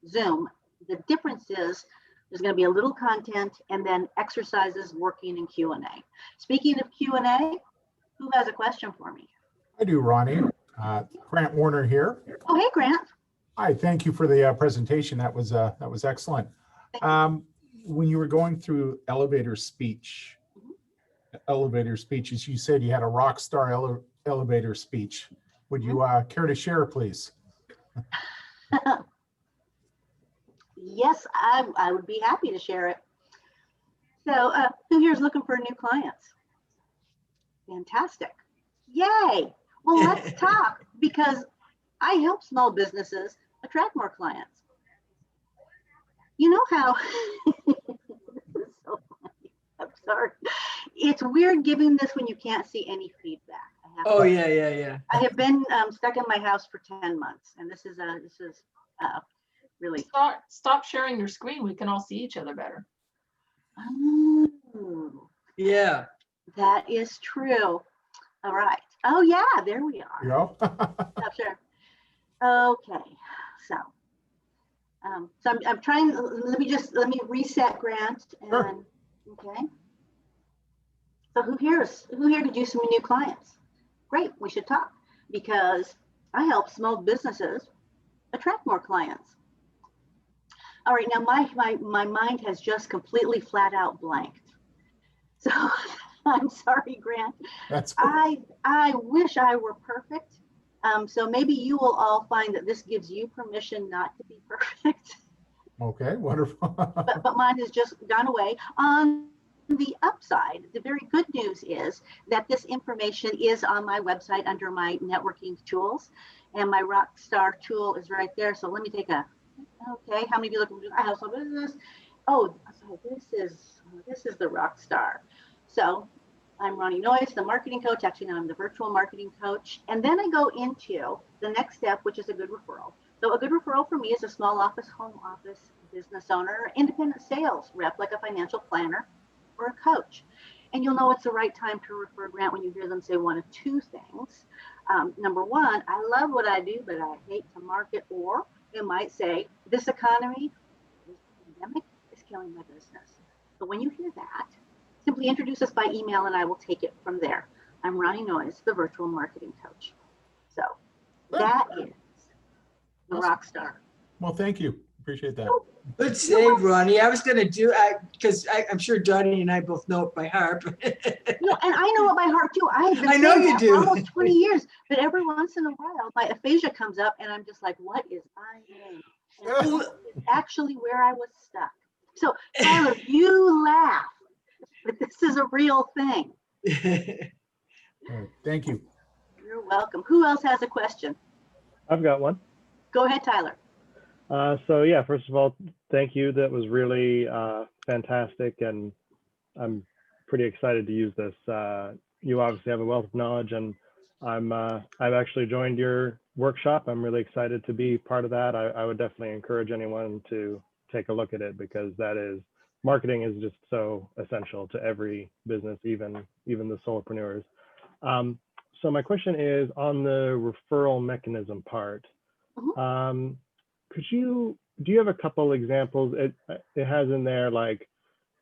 Speaker 2: Zoom. The difference is there's going to be a little content and then exercises, working, and Q&A. Speaking of Q&A, who has a question for me?
Speaker 6: I do, Ronnie. Grant Warner here.
Speaker 2: Oh, hey, Grant.
Speaker 6: Hi, thank you for the presentation. That was excellent. When you were going through elevator speeches, you said you had a rock star elevator speech. Would you care to share, please?
Speaker 2: Yes, I would be happy to share it. So who here is looking for new clients? Fantastic. Yay. Well, let's talk, because I help small businesses attract more clients. You know how, this is so funny. I'm sorry. It's weird giving this when you can't see any feedback.
Speaker 1: Yeah.
Speaker 2: I have been stuck in my house for 10 months, and this is really.
Speaker 4: Stop sharing your screen. We can all see each other better.
Speaker 2: Oh,
Speaker 1: Yeah.
Speaker 2: that is true. All right. Oh yeah, there we are.
Speaker 6: You know?
Speaker 2: Yeah, sure. Okay, so. I'm trying, let me reset Grant
Speaker 6: Sure.
Speaker 2: and, okay. So who here could use some new clients? Great, we should talk because I help small businesses attract more clients. All right, now my mind has just completely flat out blanked. So I'm sorry, Grant.
Speaker 6: That's
Speaker 2: I wish I were perfect. So maybe you will all find that this gives you permission not to be perfect.
Speaker 6: okay. Wonderful.
Speaker 2: but mine has just gone away. On the upside, the very good news is that this information is on my website under my networking tools, and my Rockstar tool is right there. So let me take a, okay, how many of you looking? I have some business. Oh, so this is the Rockstar. So I'm Ronnie Noyes, the marketing coach. Actually, now I'm the virtual marketing coach. And then I go into the next step, which is a good referral. So a good referral for me is a small office, home office, business owner, independent sales rep, like a financial planner or a coach. And you'll know it's the right time to refer Grant when you hear them say one of two things. Number one, I love what I do, but I hate to market. Or it might say, this economy, this pandemic is killing my business. So when you hear that, simply introduce us by email and I will take it from there. I'm Ronnie Noyes, the virtual marketing coach. So that is the rock star.
Speaker 6: Well, thank you. Appreciate that.
Speaker 1: Good save, Ronnie. I was gonna do, because I'm sure Johnny and I both know it by heart.
Speaker 2: Yeah, and I know it by heart too. I've been
Speaker 1: I know
Speaker 2: saying
Speaker 1: you
Speaker 2: that
Speaker 1: do.
Speaker 2: for almost 20 years, but every once in a while, my aphasia comes up and I'm just like, what is my name? And that is actually where I was stuck. So Tyler, you laugh, but this is a real thing.
Speaker 6: All right. Thank you.
Speaker 2: You're welcome. Who else has a question?
Speaker 7: I've got one.
Speaker 2: Go ahead, Tyler.
Speaker 7: So yeah, first of all, thank you. That was really fantastic, and I'm pretty excited to use this. You obviously have a wealth of knowledge, and I've actually joined your workshop. I'm really excited to be part of that. I would definitely encourage anyone to take a look at it because marketing is just so essential to every business, even the solopreneurs. So my question is on the referral mechanism part. Do you have a couple examples? It has in there like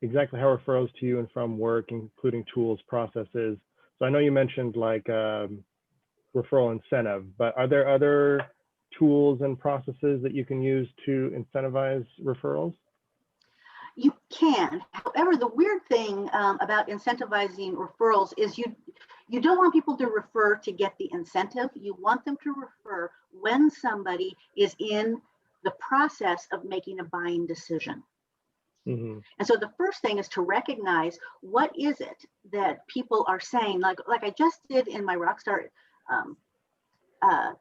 Speaker 7: exactly how referrals to you and from work, including tools, processes. So I know you mentioned like referral incentive, but are there other tools and processes that you can use to incentivize referrals?
Speaker 2: You can. However, the weird thing about incentivizing referrals is you don't want people to refer to get the incentive. You want them to refer when somebody is in the process of making a buying decision.
Speaker 7: Mm-hmm.
Speaker 2: And so the first thing is to recognize what is it that people are saying, like I just did in my Rockstar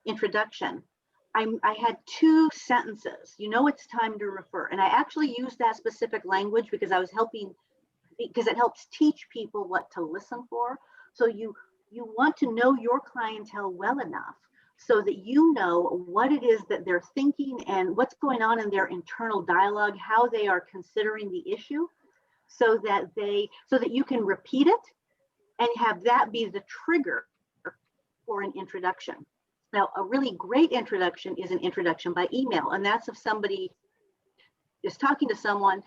Speaker 2: introduction. I had 2 sentences. You know, it's time to refer. And I actually used that specific language because I was because it helps teach people what to listen for. So you want to know your clientele well enough so that you know what it is that they're thinking and what's going on in their internal dialogue, how they are considering the issue, so that you can repeat it and have that be the trigger for an introduction. Now, a really great introduction is an introduction by email, and that's if somebody is talking to someone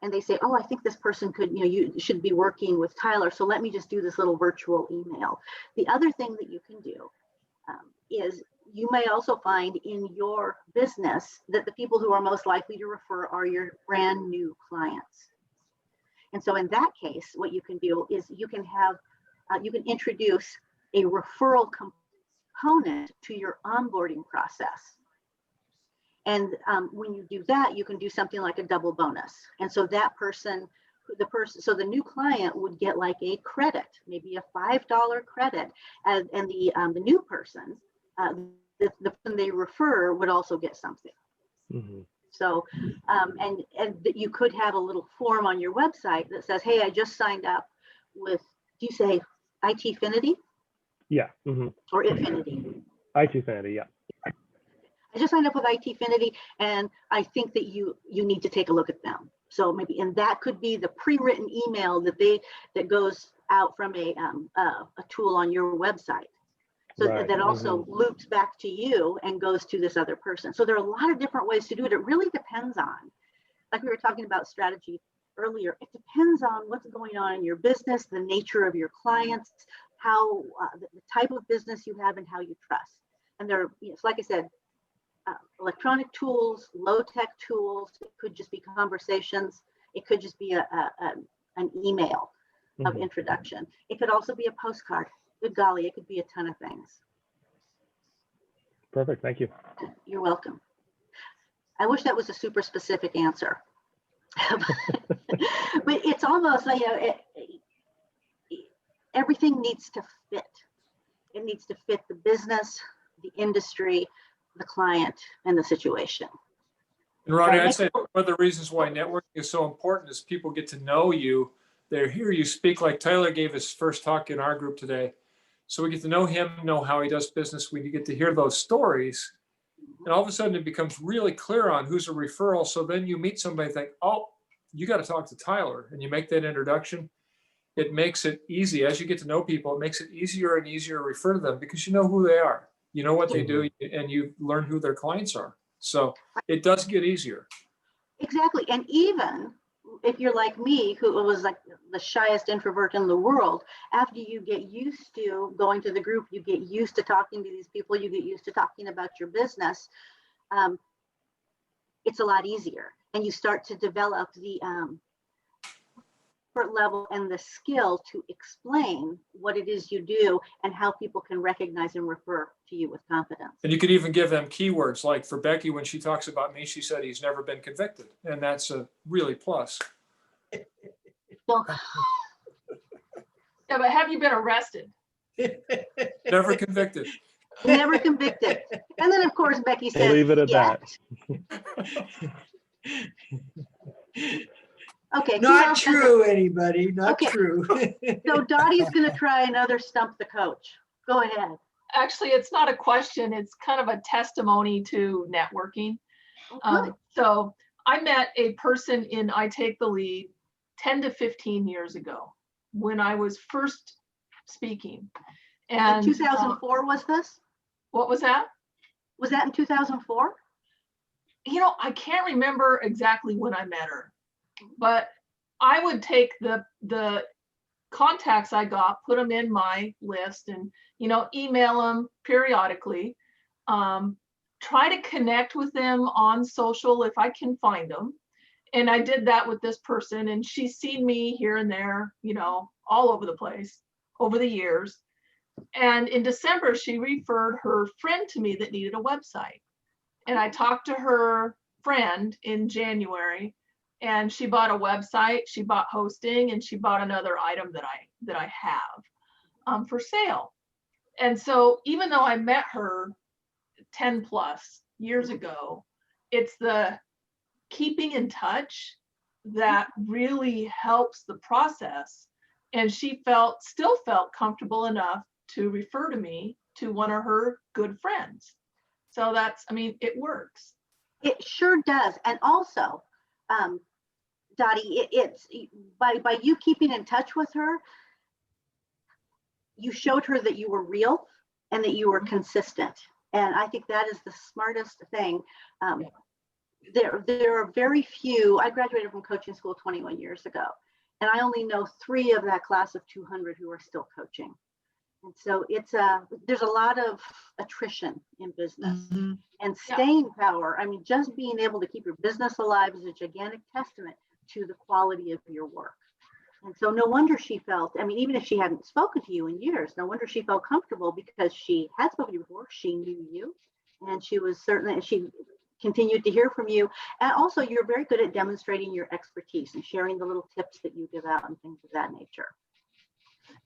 Speaker 2: and they say, oh, I think this person could, you should be working with Tyler, so let me just do this little virtual email. The other thing that you can do is you may also find in your business that the people who are most likely to refer are your brand new clients. And so in that case, what you can do is you can introduce a referral component to your onboarding process. And when you do that, you can do something like a double bonus. And so that so the new client would get like a credit, maybe a $5 credit, and the new person, the person they refer would also get something.
Speaker 7: Mm-hmm.
Speaker 2: So, and you could have a little form on your website that says, hey, I just signed up with, do you say ITfinity?
Speaker 7: Yeah. Mm-hmm.
Speaker 2: Or Infinity?
Speaker 7: ITfinity, yeah.
Speaker 2: I just signed up with ITfinity, and I think that you need to take a look at them. So maybe, and that could be the pre-written email that goes out from a tool on your website. So
Speaker 7: Right.
Speaker 2: that also loops back to you and goes to this other person. So there are a lot of different ways to do it. It really depends on, like we were talking about strategy earlier, it depends on what's going on in your business, the nature of your clients, how the type of business you have, and how you trust. And there are, so like I said, electronic tools, low-tech tools. It could just be conversations. It could just be an email of introduction. It could also be a postcard. Good golly, it could be a ton of things.
Speaker 7: Perfect. Thank you.
Speaker 2: You're welcome. I wish that was a super specific answer. But it's almost like, everything needs to fit. It needs to fit the business, the industry, the client, and the situation.
Speaker 3: And Ronnie, I'd say one of the reasons why networking is so important is people get to know you. They hear you speak, like Tyler gave his first talk in our group today. So we get to know him, know how he does business. We get to hear those stories. And all of a sudden it becomes really clear on who's a referral. So then you meet somebody and think, oh, you got to talk to Tyler, and you make that introduction. It makes it easy. As you get to know people, it makes it easier and easier to refer to them because you know who they are, you know what they do, and you learn who their clients are. So it does get easier.
Speaker 2: Exactly. And even if you're like me, who was like the shyest introvert in the world, after you get used to going to the group, you get used to talking to these people, you get used to talking about your business, it's a lot easier. And you start to develop the comfort level and the skill to explain what it is you do and how people can recognize and refer to you with confidence.
Speaker 3: And you could even give them keywords. Like for Becky, when she talks about me, she said he's never been convicted. And that's a really plus.
Speaker 2: So,
Speaker 4: Yeah, but have you been arrested?
Speaker 3: Never convicted.
Speaker 2: never convicted. And then of course, Becky says,
Speaker 7: We'll leave it at
Speaker 2: yeah.
Speaker 7: that.
Speaker 2: Okay. who
Speaker 1: Not
Speaker 2: else has a-
Speaker 1: true, anybody, not
Speaker 2: Okay.
Speaker 1: true.
Speaker 2: So Dottie's going to try another stump the coach. Go ahead.
Speaker 4: Actually, it's not a question. It's kind of a testimony to networking.
Speaker 2: Oh, good.
Speaker 4: So I met a person in I Take the Lead 10 to 15 years ago when I was first speaking. And
Speaker 2: In 2004 was this?
Speaker 4: what was that?
Speaker 2: Was that in 2004?
Speaker 4: I can't remember exactly when I met her, but I would take the contacts I got, put them in my list, and email them periodically. Try to connect with them on social if I can find them. And I did that with this person, and she's seen me here and there, all over the place over the years. And in December, she referred her friend to me that needed a website. And I talked to her friend in January, and she bought a website, she bought hosting, and she bought another item that I have for sale. And so even though I met her 10 plus years ago, it's the keeping in touch that really helps the process. And she still felt comfortable enough to refer to me to one of her good friends. So it works.
Speaker 2: It sure does. And also, Dottie, it's by you keeping in touch with her, you showed her that you were real and that you were consistent. And I think that is the smartest thing. There are very few. I graduated from coaching school 21 years ago, and I only know 3 of that class of 200 who are still coaching. And so there's a lot of attrition in business.
Speaker 1: Mhm.
Speaker 2: And staying power. I mean, just being able to keep your business alive is a gigantic testament to the quality of your work. And so no wonder she felt, even if she hadn't spoken to you in years, no wonder she felt comfortable because she had spoken to you before, she knew you, and she continued to hear from you. And also you're very good at demonstrating your expertise and sharing the little tips that you give out and things of that nature.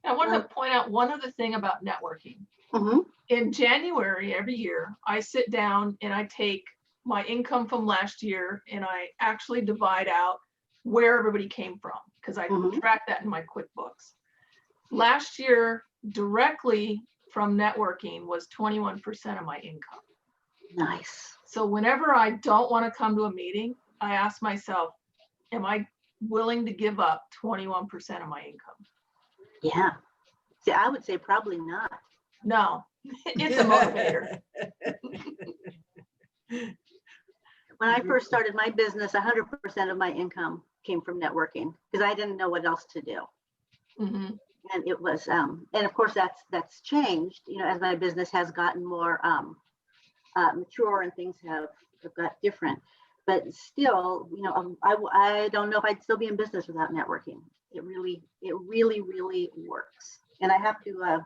Speaker 4: I wanted to point out one other thing about networking.
Speaker 2: Mm-hmm.
Speaker 4: In January every year, I sit down and I take my income from last year and I actually divide out where everybody came from, because I track that in my QuickBooks. Last year, directly from networking was 21% of my income.
Speaker 2: Nice.
Speaker 4: So whenever I don't want to come to a meeting, I ask myself, am I willing to give up 21% of my income?
Speaker 2: Yeah. See, I would say probably not.
Speaker 4: No. It's a motivator.
Speaker 2: When I first started my business, 100% of my income came from networking because I didn't know what else to do.
Speaker 4: Mhm.
Speaker 2: And it was, and of course that's changed, you know, as my business has gotten more mature and things have got different. But still, you know, I don't know if I'd still be in business without networking. It really works. And I have to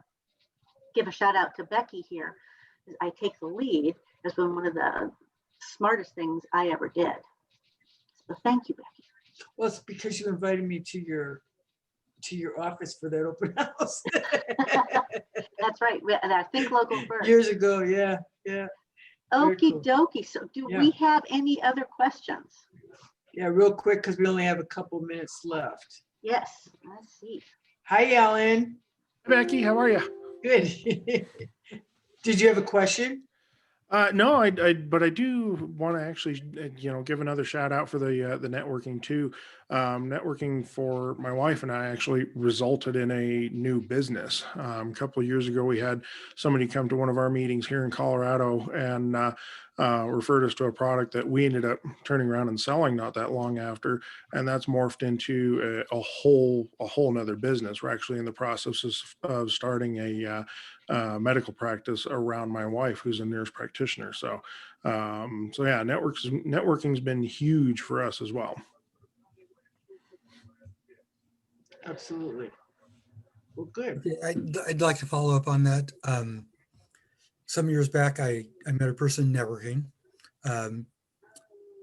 Speaker 2: give a shout out to Becky here. I Take the Lead has been one of the smartest things I ever did. So thank you, Becky.
Speaker 1: Well, it's because you invited me to your office for that open house
Speaker 2: That's right. I think local first.
Speaker 1: years ago. Yeah, yeah, very
Speaker 2: Okie
Speaker 1: cool.
Speaker 2: dokie. So do
Speaker 1: Yeah.
Speaker 2: we have any other questions?
Speaker 1: yeah. Real quick, because we only have a couple minutes left.
Speaker 2: Yes. Let's see.
Speaker 1: Hi, Ellen.
Speaker 8: Becky, how are you?
Speaker 1: Good. Did you have a question?
Speaker 8: No, but I do want to actually, give another shout out for the networking too. Networking for my wife and I actually resulted in a new business. A couple of years ago, we had somebody come to one of our meetings here in Colorado and referred us to a product that we ended up turning around and selling not that long after, and that's morphed into a whole nother business. We're actually in the process of starting a medical practice around my wife, who's a nurse practitioner. So yeah, networking's been huge for us as well.
Speaker 1: Absolutely. Well, good.
Speaker 9: Okay, I'd like to follow up on that. Some years back, I met a person networking,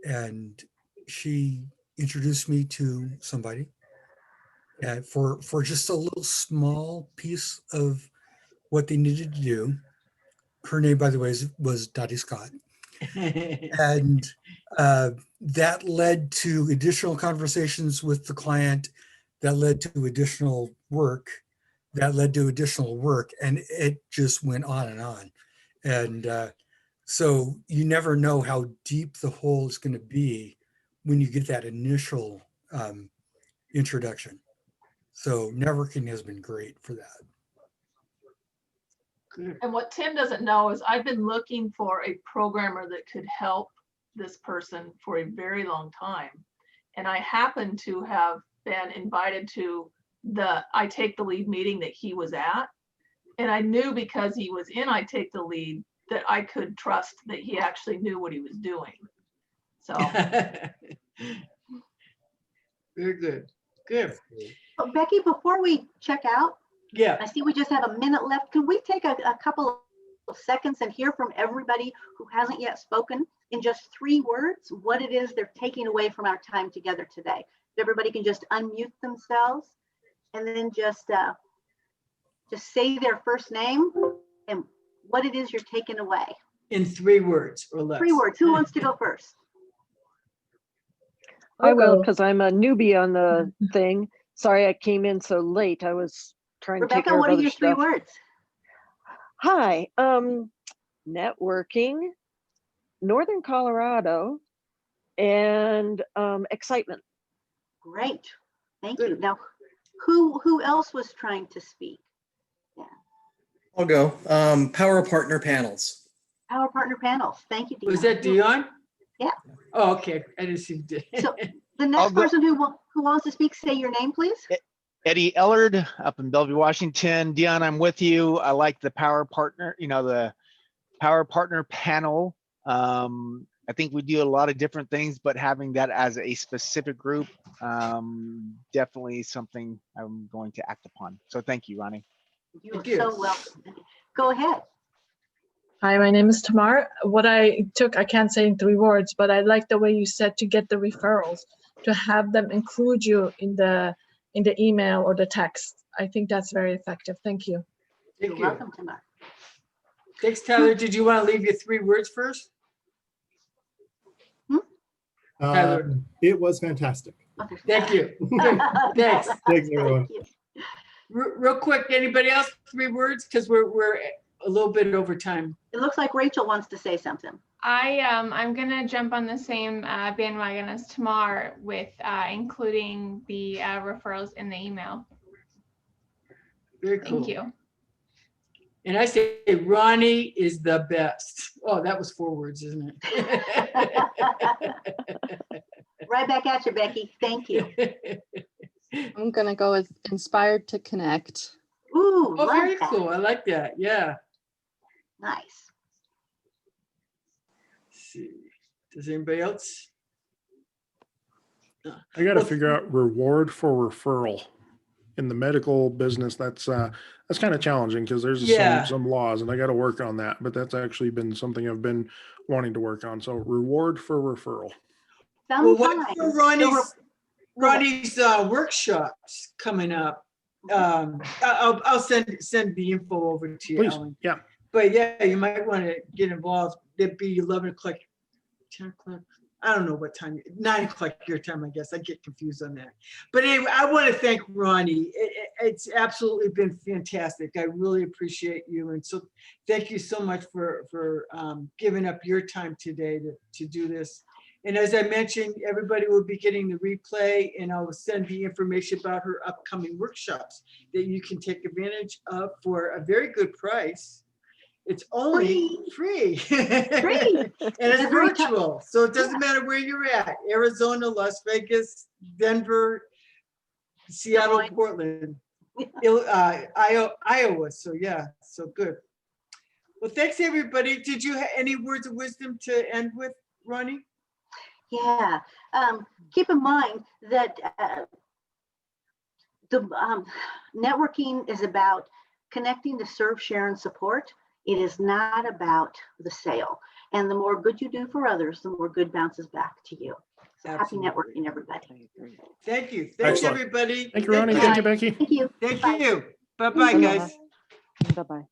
Speaker 9: and she introduced me to somebody for just a little small piece of what they needed to do. Her name, by the way, was Dottie Scott. And that led to additional conversations with the client, that led to additional work, that led to additional work, and it just went on and on. And so you never know how deep the hole is going to be when you get that initial introduction. So networking has been great for that.
Speaker 1: Good.
Speaker 4: And what Tim doesn't know is I've been looking for a programmer that could help this person for a very long time. And I happen to have been invited to the I Take the Lead meeting that he was at. And I knew because he was in I Take the Lead that I could trust that he actually knew what he was doing. So
Speaker 1: Very good. Good.
Speaker 2: But Becky, before we check out,
Speaker 1: Yeah.
Speaker 2: I see we just have a minute left. Could we take a couple of seconds and hear from everybody who hasn't yet spoken in just 3 words, what it is they're taking away from our time together today? If everybody can just unmute themselves and then just say their first name and what it is you're taking away.
Speaker 1: In 3 words or less.
Speaker 2: 3 words. Who wants to go first?
Speaker 10: I will, because I'm a newbie on the thing. Sorry I came in so late. I was trying to take
Speaker 2: Rebecca,
Speaker 10: care of
Speaker 2: what are
Speaker 10: other
Speaker 2: your 3
Speaker 10: stuff.
Speaker 2: words?
Speaker 10: Hi, networking, Northern Colorado, and excitement.
Speaker 2: Great. Thank
Speaker 1: Good.
Speaker 2: you. Now, who else was trying to speak?
Speaker 11: I'll go. Power Partner Panels.
Speaker 2: Power Partner Panels. Thank you, Dion.
Speaker 1: Was that Dion?
Speaker 2: Yeah.
Speaker 1: Oh, okay. I didn't see.
Speaker 2: So the next person who wants to speak, say your name, please.
Speaker 12: Eddie Ellard up in Bellevue, Washington. Dion, I'm with you. I like the Power Partner, the Power Partner panel. I think we do a lot of different things, but having that as a specific group, definitely something I'm going to act upon. So thank you, Ronnie.
Speaker 2: You're so welcome. Go ahead.
Speaker 13: Hi, my name is Tamar. What I took, I can't say in 3 words, but I like the way you said to get the referrals, to have them include you in the email or the text. I think that's very effective. Thank you.
Speaker 1: Thank
Speaker 2: You're
Speaker 1: you.
Speaker 2: welcome, Tamar.
Speaker 1: Thanks, Tyler. Did you want to leave your 3 words first? Tyler.
Speaker 6: It was fantastic.
Speaker 1: Thank you. Good. Thanks.
Speaker 6: Thanks, everyone.
Speaker 1: Real quick, anybody else 3 words? Because we're a little bit over time.
Speaker 2: It looks like Rachel wants to say something.
Speaker 14: I'm gonna jump on the same bandwagon as Tamar with including the referrals in the email.
Speaker 1: Very cool.
Speaker 14: Thank you.
Speaker 1: And I say Ronnie is the best. Oh, that was 4 words, isn't it?
Speaker 2: Right back at you, Becky. Thank you.
Speaker 15: I'm gonna go with inspired to connect.
Speaker 2: Ooh,
Speaker 1: Oh,
Speaker 2: love
Speaker 1: very
Speaker 2: that.
Speaker 1: cool. I like that. Yeah.
Speaker 2: Nice.
Speaker 1: Let's see. Does anybody else?
Speaker 8: I got to
Speaker 1: Well,
Speaker 8: figure out reward for referral in the medical business. That's kind of challenging because there's
Speaker 1: Yeah.
Speaker 8: some laws, and I got to work on that. But that's actually been something I've been wanting to work on. So reward for referral.
Speaker 1: Well, what
Speaker 2: Sometimes
Speaker 1: for Ronnie's workshops coming up? I'll send the info over to you,
Speaker 8: Please.
Speaker 1: Ellen.
Speaker 8: Yeah.
Speaker 1: But yeah, you might want to get involved. It'd be 11 o'clock, 10 o'clock. I don't know what time, 9 o'clock your time, I guess. I get confused on that. But anyway, I want to thank Ronnie. It's absolutely been fantastic. I really appreciate you. And so thank you so much for giving up your time today to do this. And as I mentioned, everybody will be getting the replay, and I will send the information about her upcoming workshops that you can take advantage of for a very good price. It's only free.
Speaker 2: Free.
Speaker 1: And it's
Speaker 2: Every time.
Speaker 1: virtual. So it doesn't matter where you're at. Arizona, Las Vegas, Denver, Seattle, Portland, Iowa. So yeah, so good. Well, thanks everybody. Did you have any words of wisdom to end with, Ronnie?
Speaker 2: Yeah. Keep in mind that the networking is about connecting to serve, share, and support. It is not about the sale. And the more good you do for others, the more good bounces back to you. So happy networking, everybody.
Speaker 1: Thank you. Thanks,
Speaker 8: Excellent.
Speaker 1: everybody.
Speaker 8: Thank you, Ronnie. Thank you, Becky.
Speaker 2: Thank you.
Speaker 1: Thank
Speaker 2: Bye.
Speaker 1: you. Bye-bye, guys.
Speaker 10: Bye-bye.